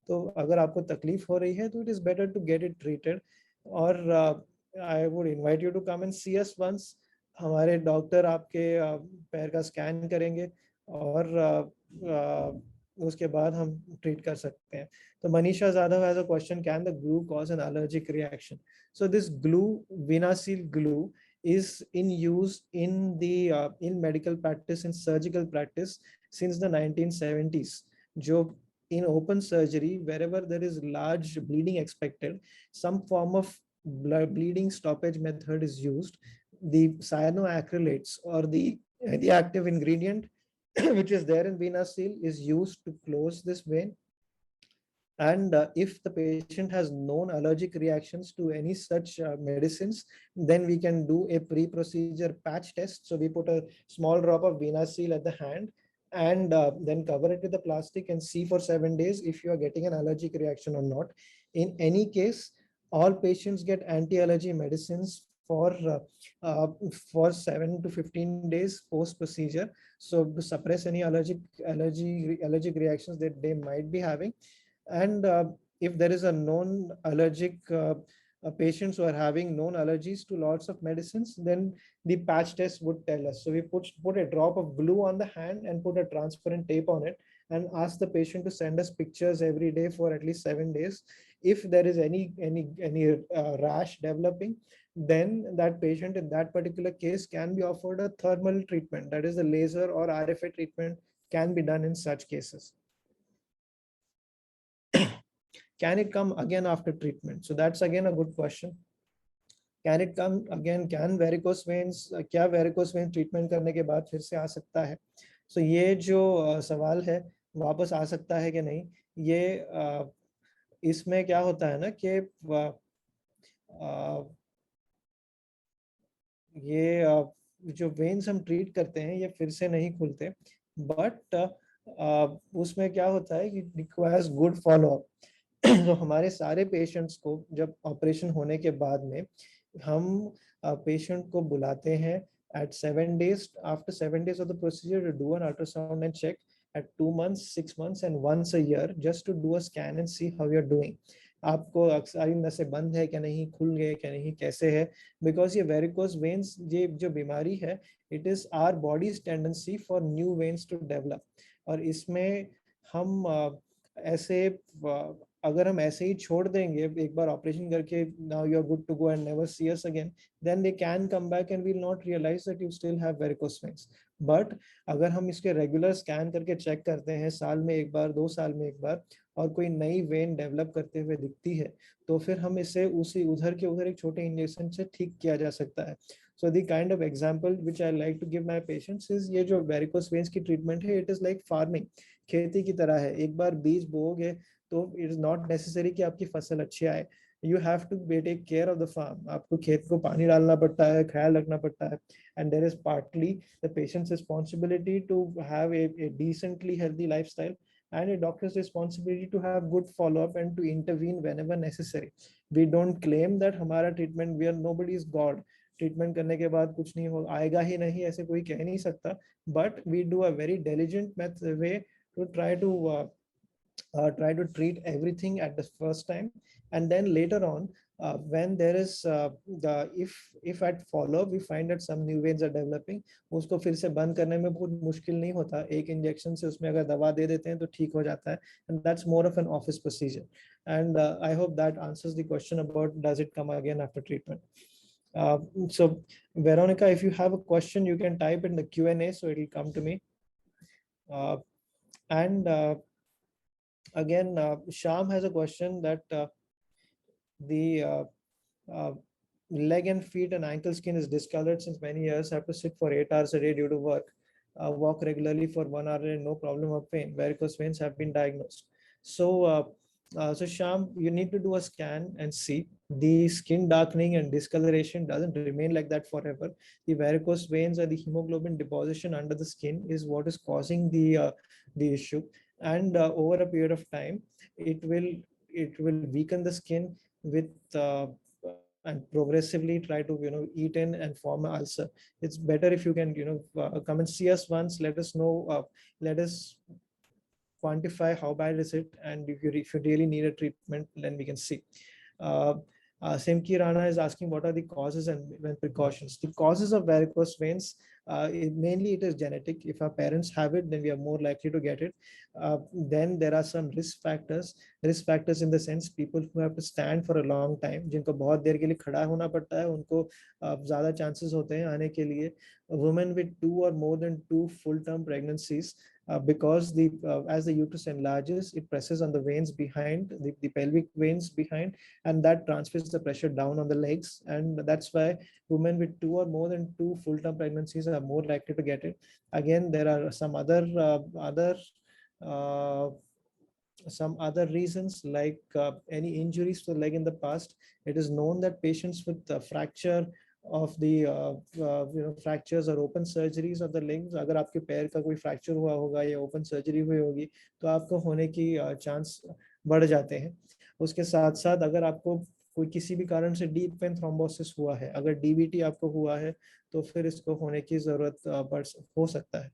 तो अगर आपको तकलीफ हो रही है, तो it is better to get it treated. और I would invite you to come and see us once. हमारे डॉक्टर आपके पैर का स्कैन करेंगे और उसके बाद हम ट्रीट कर सकते हैं. तो Manisha Jadhav has a question, can the glue cause an allergic reaction? So this glue, VenaSeal glue, is in use in medical practice, in surgical practice since the 1970s. जो in open surgery, wherever there is large bleeding expected, some form of bleeding stoppage method is used. The cyanoacrylates or the active ingredient which is there in VenaSeal is used to close this vein. And if the patient has known allergic reactions to any such medicines, then we can do a pre-procedure patch test. So we put a small drop of VenaSeal at the hand and then cover it with the plastic and see for 7 days if you are getting an allergic reaction or not. In any case, all patients get anti-allergy medicines for 7 to 15 days post procedure, so to suppress any allergic reactions that they might be having. And if there is a known allergic patients who are having known allergies to lots of medicines, then the patch test would tell us. So we put a drop of glue on the hand and put a transparent tape on it, and ask the patient to send us pictures every day for at least 7 days. If there is any rash developing, then that patient in that particular case can be offered a thermal treatment, that is the laser or RFA treatment can be done in such cases. Can it come again after treatment? So that's again a good question. Can it come again? Can varicose veins, क्या varicose vein treatment करने के बाद फिर से आ सकता है? So ये जो सवाल है, वापस आ सकता है कि नहीं, ये इसमें क्या होता है ना कि ये जो वेन्स हम ट्रीट करते हैं ये फिर से नहीं खुलते, बट उसमें क्या होता है कि रिक्वायर्स गुड फॉलो अप। तो हमारे सारे पेशेंट्स को जब ऑपरेशन होने के बाद में हम पेशेंट को बुलाते हैं at 7 days, after 7 days of the procedure, to do an ultrasound and check at 2 months, 6 months and once a year, just to do a scan and see how you're doing. आपको सारी नसें बंद है क्या नहीं, खुल गए क्या नहीं, कैसे है, बिकॉज ये वेरिकोस वेन्स, ये जो बीमारी है, it is our body's tendency for new veins to develop. और इसमें हम ऐसे अगर हम ऐसे ही छोड़ देंगे एक बार ऑपरेशन करके, now you are good to go and never see us again, then they can come back and will not realize that you still have varicose veins. But अगर हम इसके रेगुलर स्कैन करके चेक करते हैं, साल में एक बार, 2 साल में एक बार, और कोई नई वेन डेवलप करते हुए दिखती है, तो फिर हम इसे उसी उधर के उधर एक छोटे इंजेक्शन से ठीक किया जा सकता है। So the kind of example which I like to give my patients is, ये जो वेरिकोस वेन्स की ट्रीटमेंट है, इट इज लाइक फार्मिंग, खेती की तरह है। एक बार बीज बोओगे तो इट इज नॉट नेसेसरी कि आपकी फसल अच्छी आए, you have to take care of the farm. आपको खेत को पानी डालना पड़ता है, ख्याल रखना पड़ता है, and there is partly the patient's responsibility to have a decently healthy lifestyle and a doctor's responsibility to have good follow-up and to intervene whenever necessary. We don't claim that हमारा treatment, we are, nobody is God. Treatment करने के बाद कुछ नहीं हो आएगा ही नहीं, ऐसे कोई कह नहीं सकता, but we do a very diligent way to try to treat everything at the first time, and then later on, when there is if at follow we find that some new veins are developing, उसको फिर से बंद करने में बहुत मुश्किल नहीं होता, एक इंजेक्शन से उसमें अगर दवा दे देते हैं तो ठीक हो जाता है, and that's more of an office procedure. And I hope that answers the question about does it come again after treatment. So Veronica, if you have a question, you can type in the Q&A, so it will come to me. And again, Sham has a question that the leg and feet and ankle skin is discolored since many years. I have to sit for 8 hours a day due to work. Walk regularly for 1 hour and no problem of pain. Varicose veins have been diagnosed. So, so Sham, you need to do a scan and see. The skin darkening and discoloration doesn't remain like that forever. The varicose veins or the hemoglobin deposition under the skin is what is causing the issue. And over a period of time, it will weaken the skin with and progressively try to eat in and form an ulcer. It's better if you can come and see us once, let us know, let us quantify how bad is it, and if you really need a treatment, then we can see. Simki Rana is asking what are the causes and precautions. The causes of varicose veins, mainly it is genetic. If our parents have it, then we are more likely to get it. Then there are some risk factors in the sense people who have to stand for a long time, जिनको बहुत देर के लिए खड़ा होना पड़ता है, उनको ज़्यादा chances होते हैं आने के लिए. Women with 2 or more than 2 full-term pregnancies, because as the uterus enlarges, it presses on the veins behind, the pelvic veins behind, and that transfers the pressure down on the legs, and that's why women with 2 or more than 2 full-term pregnancies are more likely to get it. Again, there are some other reasons, like any injuries to the leg in the past. It is known that patients with fracture of the fractures or open surgeries of the legs, अगर आपके पैर का कोई fracture हुआ होगा या open surgery हुई होगी, तो आपको होने की चांस बढ़ जाते हैं. उसके साथ साथ अगर आपको कोई किसी भी कारण से डीप वेन थ्रोम्बोसिस हुआ है, अगर डीवीटी आपको हुआ है, तो फिर इसको होने की जरूरत हो सकता है.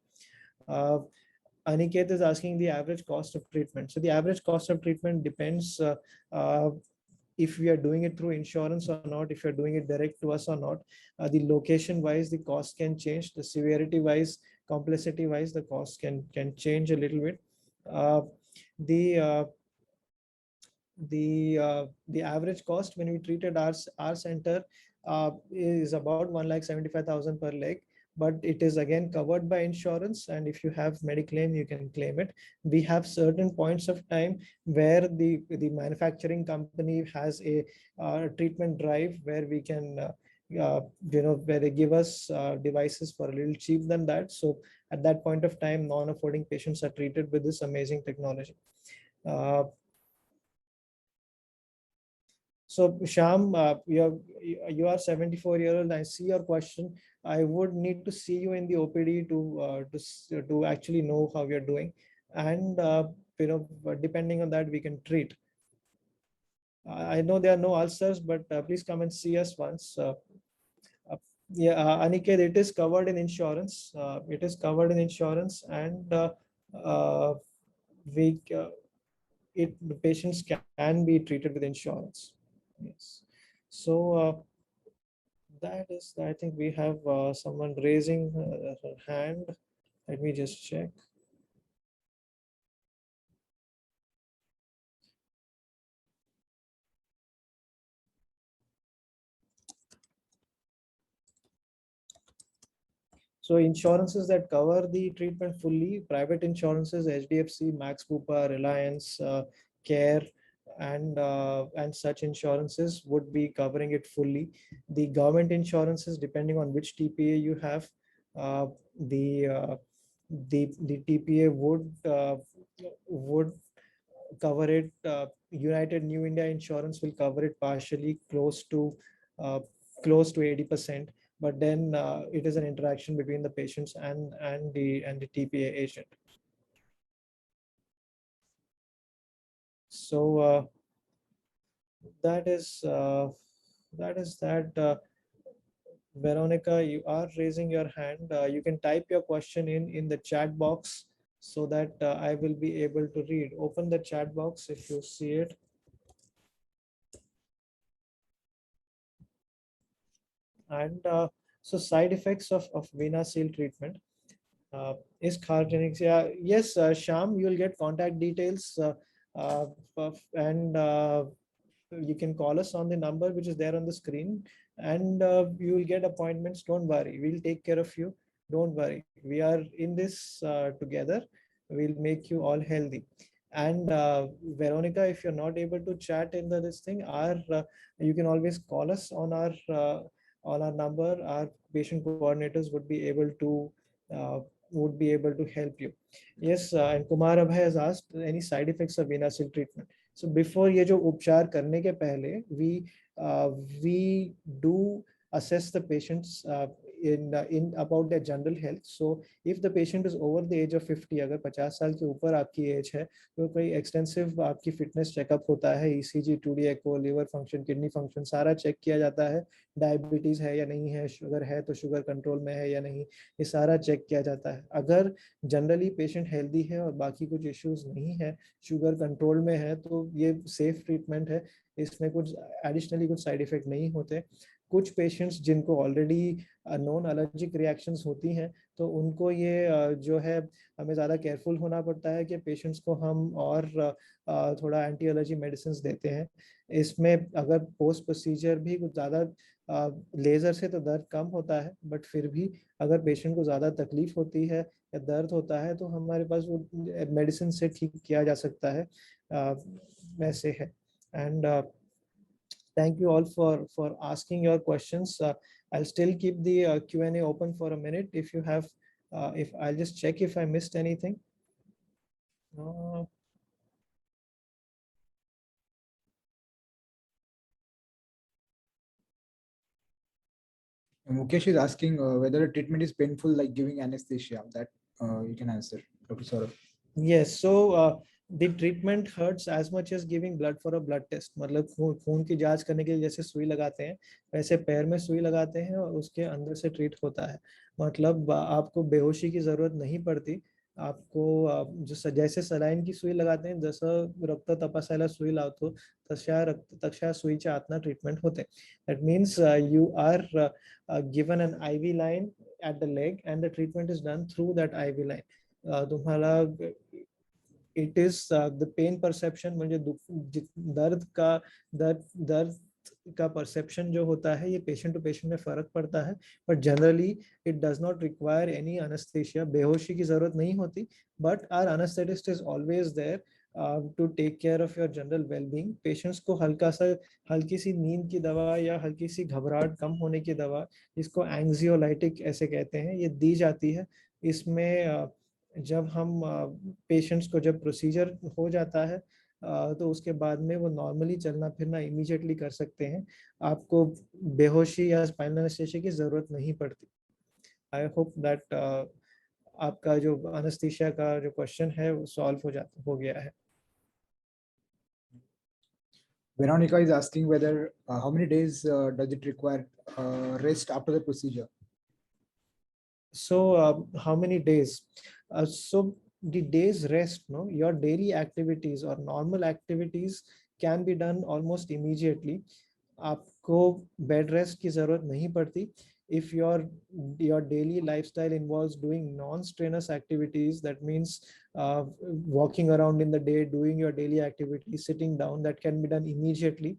Aniket is asking the average cost of treatment. So the average cost of treatment depends if we are doing it through insurance or not, if you're doing it direct to us or not. The location wise, the cost can change. The severity wise, complexity wise, the cost can change a little bit. The the average cost when we treated our center is about 1,75,000 per leg, but it is again covered by insurance, and if you have Mediclaim you can claim it. We have certain points of time where the manufacturing company has a treatment drive where we can where they give us devices for a little cheap than that. So at that point of time, non-affording patients are treated with this amazing technology. So Sham, you are 74-year-old. I see your question. I would need to see you in the OPD to actually know how you're doing, and depending on that we can treat. I know there are no ulcers, but please come and see us once. Yeah, Aniket, it is covered in insurance. It is covered in insurance, and we the patients can be treated with insurance. Yes. So that is, I think we have someone raising her hand. Let me just check. So insurances that cover the treatment fully, private insurances, HDFC, Max Bupa, Reliance, Care, and such insurances would be covering it fully. The government insurances, depending on which TPA you have, uh, the uh, the TPA would cover it. United New India Insurance will cover it partially, uh, close to 80%. But then it is an interaction between the patients and the TPA agent. So that is that. Veronica, you are raising your hand. You can type your question in the chat box so that I will be able to read. Open the chat box if you see it. And so side effects of vena seal treatment is carcinogenic. Yeah, yes, Sham, you'll get contact details and you can call us on the number which is there on the screen, and you will get appointments. Don't worry, we'll take care of you. Don't worry, we are in this together. We'll make you all healthy. And Veronica, if you're not able to chat in this thing, you can always call us on our number. Our patient coordinators uh, would be able to help you. Yes, and Kumar Abhay has asked any side effects of Venasil treatment. So before ये जो उपचार करने के पहले we do assess the patients in about their general health. So if the patient is over the age of 50, अगर 50 साल के ऊपर आपकी एज है तो कोई एक्सटेंसिव आपकी फिटनेस चेकअप होता है, ECG, 2D echo, liver function, kidney function सारा चेक किया जाता है. डायबिटीज है या नहीं है, शुगर है तो शुगर कंट्रोल में है या नहीं, ये सारा चेक किया जाता है. अगर जनरली पेशेंट हेल्दी है और बाकी कुछ इश्यूज नहीं है, शुगर कंट्रोल में है, तो ये सेफ ट्रीटमेंट है. इसमें कुछ एडिशनली कुछ साइड इफेक्ट नहीं होते. कुछ पेशेंट्स जिनको ऑलरेडी नॉन एलर्जिक रिएक्शंस होती हैं, तो उनको ये जो है हमें ज़्यादा केयरफुल होना पड़ता है कि पेशेंट्स को हम और थोड़ा एंटी एलर्जी मेडिसिन देते हैं. इसमें अगर पोस्ट प्रोसीजर भी कुछ ज़्यादा लेज़र से तो दर्द कम होता है, बट फिर भी अगर पेशेंट को ज़्यादा तकलीफ होती है या दर्द होता है तो हमारे पास वो मेडिसिन से ठीक किया जा सकता है. वैसे है. And thank you all for asking your questions. I'll still keep the Q&A open for a minute. If you have if I'll just check if I missed anything. Mukesh is asking whether a treatment is painful like giving anesthesia. That you can answer, Dr. Saurabh. Yes, so the treatment hurts as much as giving blood for a blood test. मतलब खून की जांच करने के लिए जैसे सुई लगाते हैं, वैसे पैर में सुई लगाते हैं और उसके अंदर से ट्रीट होता है. मतलब आपको बेहोशी की जरूरत नहीं पड़ती. आपको जो जैसे सलाइन की सुई लगाते हैं, जसं रक्त तपासायला सुई लावतो तशा सुईच्या आतनं ट्रीटमेंट होते. That means you are given an IV line at the leg and the treatment is done through that IV line. तुम्हाला it is the pain perception, म्हणजे दर्द का परसेप्शन जो होता है ये पेशेंट टू पेशेंट में फर्क पड़ता है, but generally it does not require any anaesthesia, बेहोशी की जरूरत नहीं होती, but our anaesthetist is always there to take care of your general wellbeing. Patients को हल्की सी नींद की दवा या हल्की सी घबराहट कम होने की दवा, जिसको एंग्जियोलाइटिक ऐसे कहते हैं, ये दी जाती है। इसमें जब हम पेशेंट्स को जब प्रोसीजर हो जाता है तो उसके बाद में वो नॉर्मली चलना फिरना इमीडिएटली कर सकते हैं, आपको बेहोशी या स्पाइनल एनेस्थीसिया की जरूरत नहीं पड़ती। आई होप दैट आपका जो एनेस्थीसिया का जो क्वेश्चन है वो सॉल्व हो गया है। Veronica is asking whether how many days does it require rest after the procedure? So how many days? So the days rest, no, your daily activities or normal activities can be done almost immediately. आपको bed rest की जरूरत नहीं पड़ती. If your daily lifestyle involves doing non-strenuous activities, that means walking around in the day, doing your daily activities, sitting down, that can be done immediately.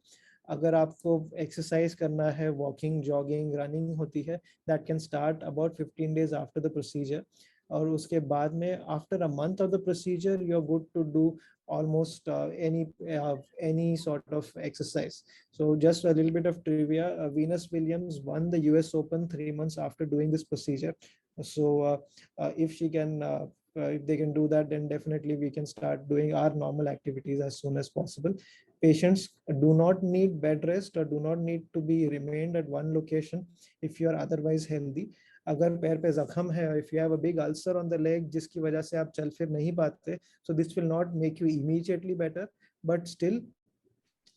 अगर आपको exercise करना है, walking, jogging, running होती है, that can start about 15 days after the procedure, और उसके बाद में after a month of the procedure you are good to do almost any sort of exercise. So just a little bit of trivia, Venus Williams won the US Open 3 months after doing this procedure. So if they can do that, then definitely we can start doing our normal activities as soon as possible. Patients do not need bed rest or do not need to be remained at one location if you are otherwise healthy. अगर पैर पे जख्म है, if you have a big ulcer on the leg जिसकी वजह से आप चल फिर नहीं पाते, so this will not make you immediately better, but still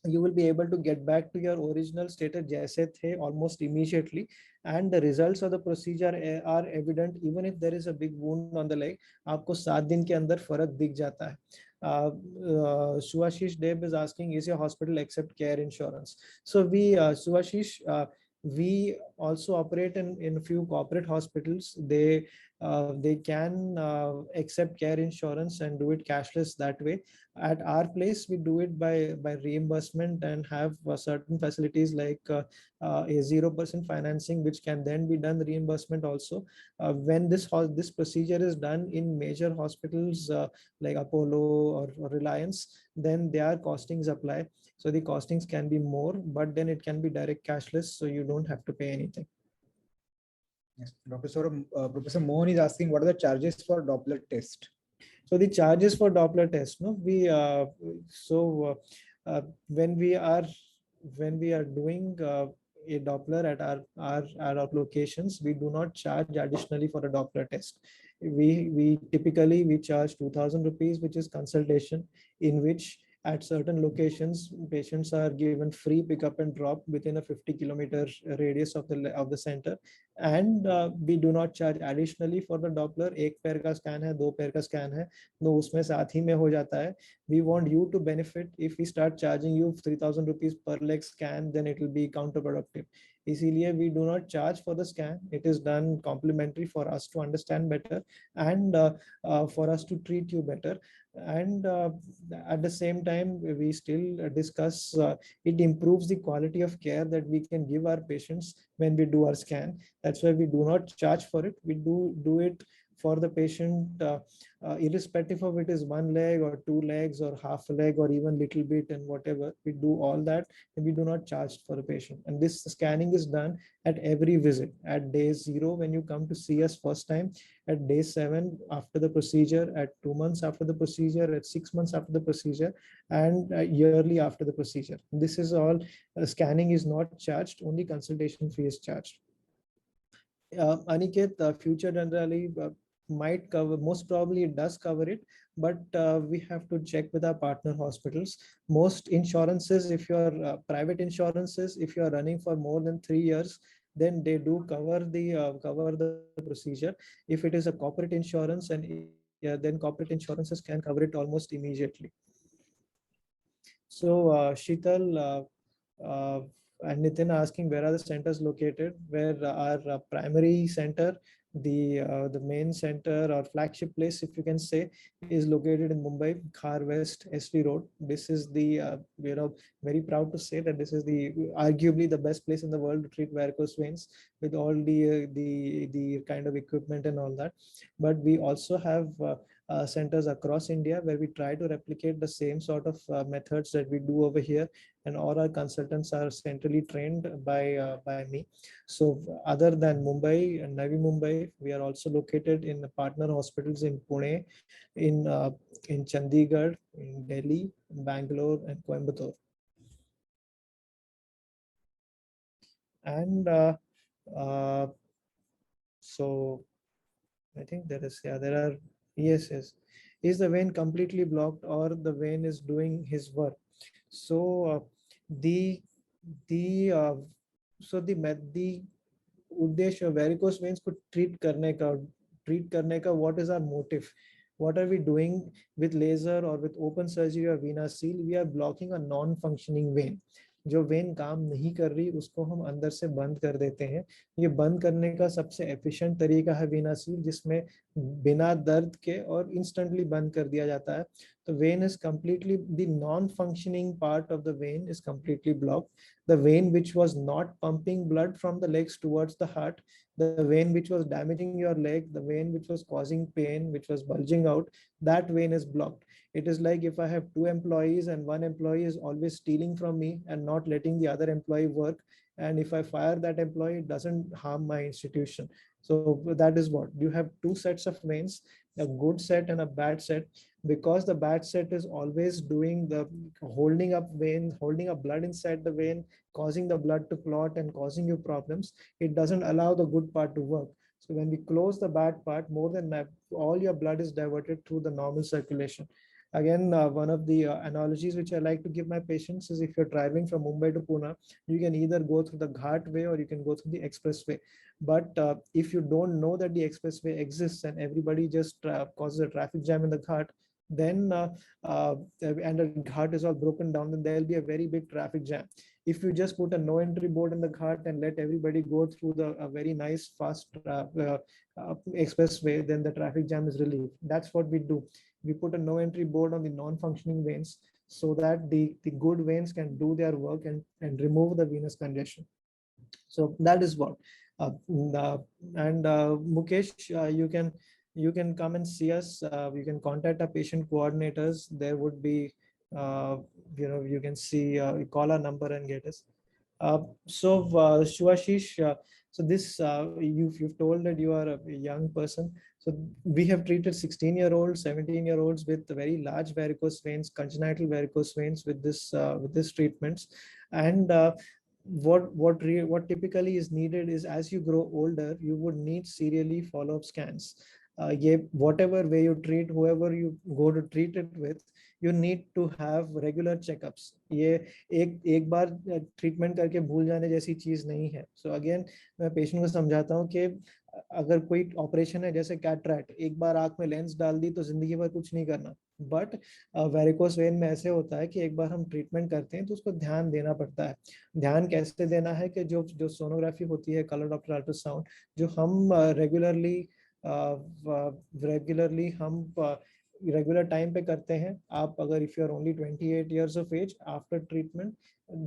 you will be able to get back to your original status जैसे थे almost immediately, and the results of the procedure are evident even if there is a big wound on the leg. आपको 7 दिन के अंदर फर्क दिख जाता है. Suashish Deb is asking, is your hospital accept care insurance? So Suashish, we also operate in a few corporate hospitals. They can accept care insurance and do it cashless that way. At our place, we do it by reimbursement and have certain facilities like a 0% financing, which can then be done reimbursement also. When this procedure is done in major hospitals like Apollo or Reliance, then their costings apply. So the costings can be more, but then it can be direct cashless, so you don't have to pay anything. Yes, Dr. Saurabh, Professor Mohan is asking, what are the charges for Doppler test? So the charges for Doppler test, no, when we are doing a Doppler at our locations, we do not charge additionally for a Doppler test. We typically charge 2,000 rupees, which is consultation, in which at certain locations patients are given free pickup and drop within a 50-kilometer radius of the center, and we do not charge additionally for the Doppler. एक पैर का scan है, 2 पैर का scan है, तो उसमें साथ ही में हो जाता है. We want you to benefit. If we start charging you 3,000 rupees per leg scan, then it will be counterproductive. इसीलिए we do not charge for the scan. It is done complimentary for us to understand better and for us to treat you better. And at the same time, we still discuss, it improves the quality of care that we can give our patients when we do our scan. That's why we do not charge for it. We do it for the patient, irrespective of it is 1 leg or 2 legs or half a leg or even little bit and whatever. We do all that and we do not charge for the patient. And this scanning is done at every visit, at day 0 when you come to see us first time, at day 7 after the procedure, at 2 months after the procedure, at 6 months after the procedure, and yearly after the procedure. This is all. Scanning is not charged, only consultation fee is charged. Aniket, future generally might cover, most probably it does cover it, but we have to check with our partner hospitals. Most insurances, if you're private insurances, if you are running for more than 3 years, then they do cover the procedure. If it is a corporate insurance, and then corporate insurances can cover it almost immediately. So Sheetal, And Nitin asking where are the centers located? Where our primary center, the main center or flagship place, if you can say, is located in Mumbai, Khar West, SV Road. This is the very proud to say that this is the arguably the best place in the world to treat varicose veins with all the kind of equipment and all that. But we also have centers across India where we try to replicate the same sort of methods that we do over here, and all our consultants are centrally trained by me. So other than Mumbai and Navi Mumbai, we are also located in partner hospitals in Pune, in uh, in Chandigarh, in Delhi, Bangalore, and Coimbatore. And uh, so I think there are, yes. Is the vein completely blocked or the vein is doing his work? So the the so the उद्देश्य varicose veins को treat करने का what is our motive? What are we doing with laser or with open surgery or vena seal? We are blocking a non-functioning vein. जो when काम नहीं कर रही उसको हम अंदर से बंद कर देते हैं. ये बंद करने का सबसे एफिशिएंट तरीका है वीना सील, जिसमें बिना दर्द के और इंस्टेंटली बंद कर दिया जाता है. The vein is completely, the non-functioning part of the vein is completely blocked. The vein which was not pumping blood from the legs towards the heart, the vein which was damaging your leg, the vein which was causing pain, which was bulging out, that vein is blocked. It is like if I have two employees and one employee is always stealing from me and not letting the other employee work. And if I fire that employee, it doesn't harm my institution. So that is what you have: two sets of veins, a good set and a bad set. Because the bad set is always doing the holding up vein, holding up blood inside the vein, causing the blood to clot and causing you problems, it doesn't allow the good part to work. So when we close the bad part, more than that, all your blood is diverted through the normal circulation. Again, one of the analogies which I like to give my patients is, if you're traveling from Mumbai to Pune, you can either go through the Ghat way or you can go through the expressway. But if you don't know that the expressway exists and everybody just causes a traffic jam in the Ghat, then and the Ghat is all broken down, then there'll be a very big traffic jam. If you just put a no entry board in the Ghat and let everybody go through the very nice fast expressway, then the traffic jam is relieved. That's what we do. We put a no entry board on the non-functioning veins so that the good veins can do their work and remove the venous congestion. So that is what. And Mukesh, you can come and see us. You can contact our patient coordinators. There would be, you can see, call our number and get us. So Shivashish, so this you've told that you are a young person. So we have treated 16-year-olds, 17-year-olds with very large varicose veins, congenital varicose veins with this treatments. And what typically is needed is, as you grow older, you would need serially follow-up scans. Whatever way you treat, whoever you go to treat it with, you need to have regular checkups. ये एक बार treatment करके भूल जाने जैसी चीज नहीं है. So again, मैं पेशेंट को समझाता हूँ कि अगर कोई ऑपरेशन है जैसे कैटरैक्ट, एक बार आंख में लेंस डाल दी तो जिंदगी भर कुछ नहीं करना. बट वेरिकोस वेन में ऐसे होता है कि एक बार हम ट्रीटमेंट करते हैं तो उसको ध्यान देना पड़ता है. ध्यान कैसे देना है कि जो जो सोनोग्राफी होती है, कलर डॉप्लर अल्ट्रासाउंड, जो हम रेगुलरली हम रेगुलर टाइम पे करते हैं. आप अगर if you are only 28 years of age, after treatment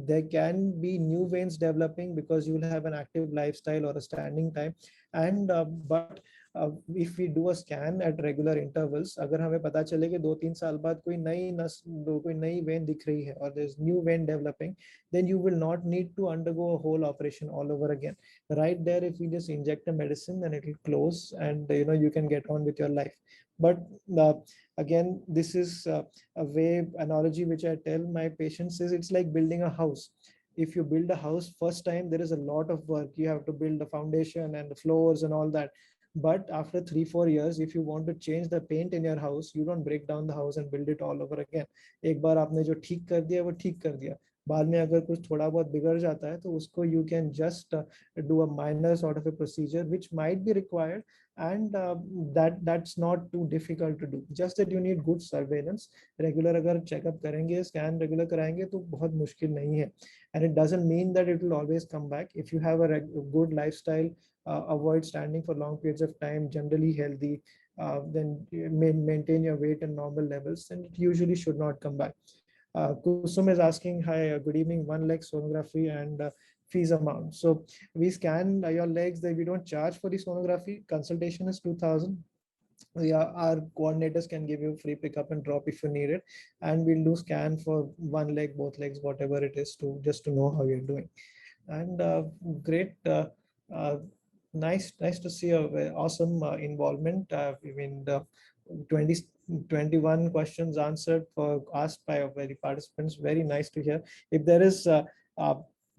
there can be new veins developing because you will have an active lifestyle or a standing time. And but if we do a scan at regular intervals, अगर हमें पता चले कि 2-3 साल बाद कोई नई when दिख रही है और there's new vein developing, then you will not need to undergo a whole operation all over again. Right there, if we just inject a medicine, then it will close and you can get on with your life. But again, this is a way analogy which I tell my patients is, it's like building a house. If you build a house first time, there is a lot of work. You have to build the foundation and the floors and all that. But after 3-4 years, if you want to change the paint in your house, you don't break down the house and build it all over again. एक बार आपने जो ठीक कर दिया वो ठीक कर दिया. बाद में अगर कुछ थोड़ा बहुत बिगड़ जाता है तो उसको you can just do a minor sort of a procedure which might be required, and that's not too difficult to do, just that you need good surveillance. Regular अगर चेकअप करेंगे, स्कैन रेगुलर कराएंगे तो बहुत मुश्किल नहीं है, and it doesn't mean that it will always come back. If you have a good lifestyle, avoid standing for long periods of time, generally healthy, then maintain your weight and normal levels, then it usually should not come back. Kusum is asking, hi, good evening, one leg sonography and fees amount. So we scan your legs, that we don't charge for the sonography. Consultation is 2000. Yeah, our coordinators can give you free pickup and drop if you need it, and we'll do scan for one leg, both legs, whatever it is, to just to know how you're doing. And great, nice to see a awesome involvement. I mean, the 20 21 questions answered for asked by very participants. Very nice to hear. If there is uh,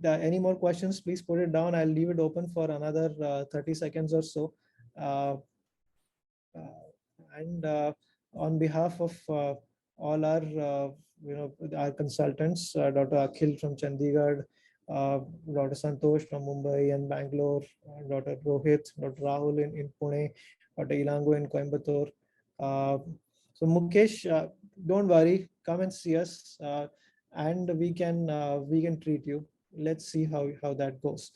any more questions, please put it down. I'll leave it open for another 30 seconds or so. And on behalf of all our our consultants, Dr. Akhil from Chandigarh, Dr. Santosh from Mumbai and Bangalore, Dr. Rohit, Dr. Rahul in Pune, Dr. Ilango in Coimbatore. So Mukesh, don't worry, come and see us, and we can treat you. Let's see how that goes.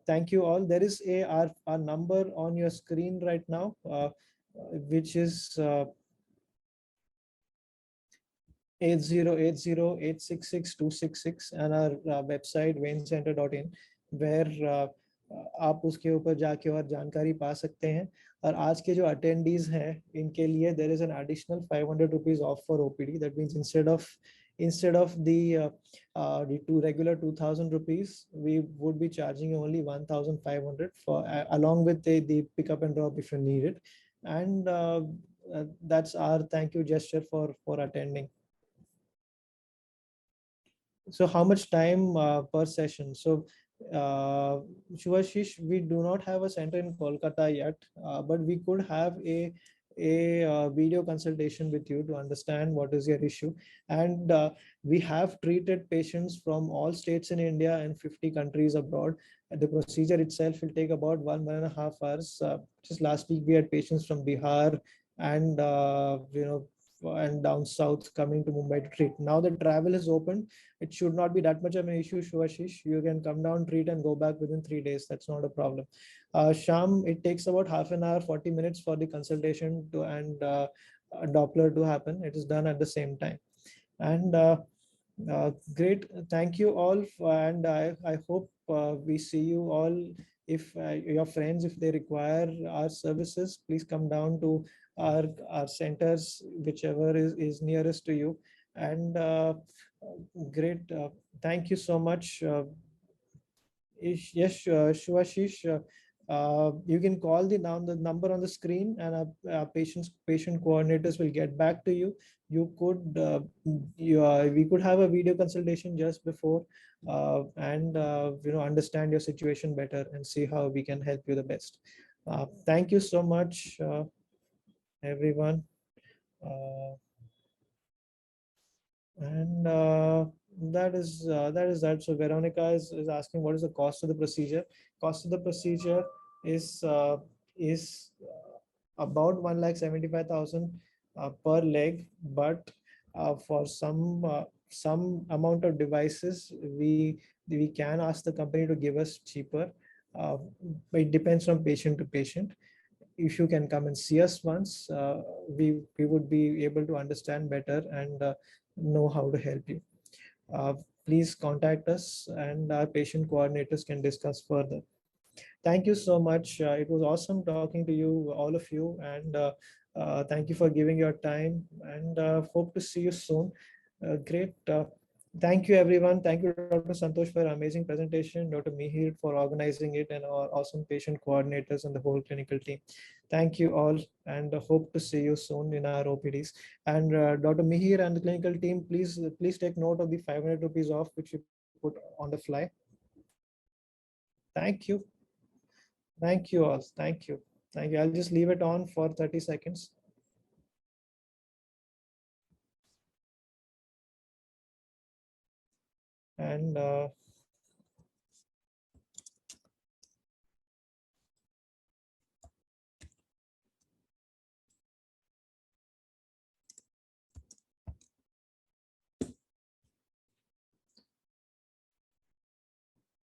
Thank you all. There is our number on your screen right now, which is 8080866266, and our website veincenter.in, where आप उसके ऊपर जाके और जानकारी पा सकते हैं. और आज के जो attendees हैं इनके लिए there is an additional 500 rupees off for OPD. That means instead of the two regular 2000 rupees, we would be charging you only 1500 for along with the pickup and drop if you need it. And that's our thank you gesture for attending. So how much time per session? So Shubhashish, we do not have a center in Kolkata yet, but we could have a video consultation with you to understand what is your issue. And we have treated patients from all states in India and 50 countries abroad. The procedure itself will take about 1.5 hours. Just last week we had patients from Bihar and and down south coming to Mumbai to treat. Now the travel is open, it should not be that much of an issue, Shubhashish. You can come down, treat, and go back within 3 days. That's not a problem. Sham, it takes about half an hour, 40 minutes for the consultation to and a Doppler to happen. It is done at the same time. And great. Thank you all. And I hope we see you all. If your friends, if they require our services, please come down to our centers, whichever is nearest to you. And great. Thank you so much. Yes, Shubhashish, you can call the number on the screen, and our patient coordinators will get back to you. You could we could have a video consultation just before, and understand your situation better and see how we can help you the best. Thank you so much, everyone. And that is that. So Veronica is asking, what is the cost of the procedure? Cost of the procedure is about 1,75,000 per leg, but for some amount of devices we can ask the company to give us cheaper. But it depends from patient to patient. If you can come and see us once, we would be able to understand better and know how to help you. Please contact us, and our patient coordinators can discuss further. Thank you so much. It was awesome talking to you, all of you, and thank you for giving your time, and hope to see you soon. Great. Thank you, everyone. Thank you, Dr. Santosh, for an amazing presentation, Dr. Mihir for organizing it, and our awesome patient coordinators and the whole clinical team. Thank you all, and hope to see you soon in our OPDs. And Dr. Mihir and the clinical team, please take note of the 500 rupees off, which you put on the fly. Thank you. Thank you all. Thank you. Thank you. I'll just leave it on for 30 seconds. And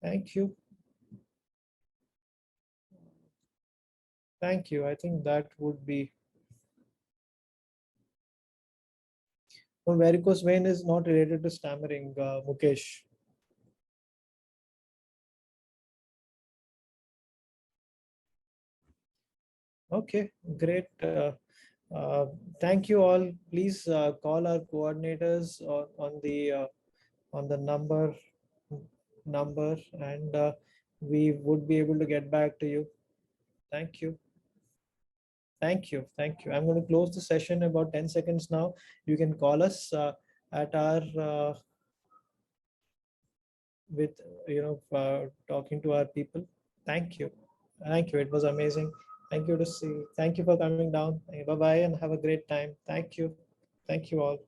thank you. Thank you. I think that would be. No, varicose vein is not related to stammering, Mukesh. Okay, great. Thank you all. Please call our coordinators on the number, and we would be able to get back to you. Thank you. Thank you. Thank you. I'm going to close the session in about 10 seconds now. You can call us at our with talking to our people. Thank you. Thank you. It was amazing. Thank you to see. Thank you for coming down. Bye bye and have a great time. Thank you. Thank you all.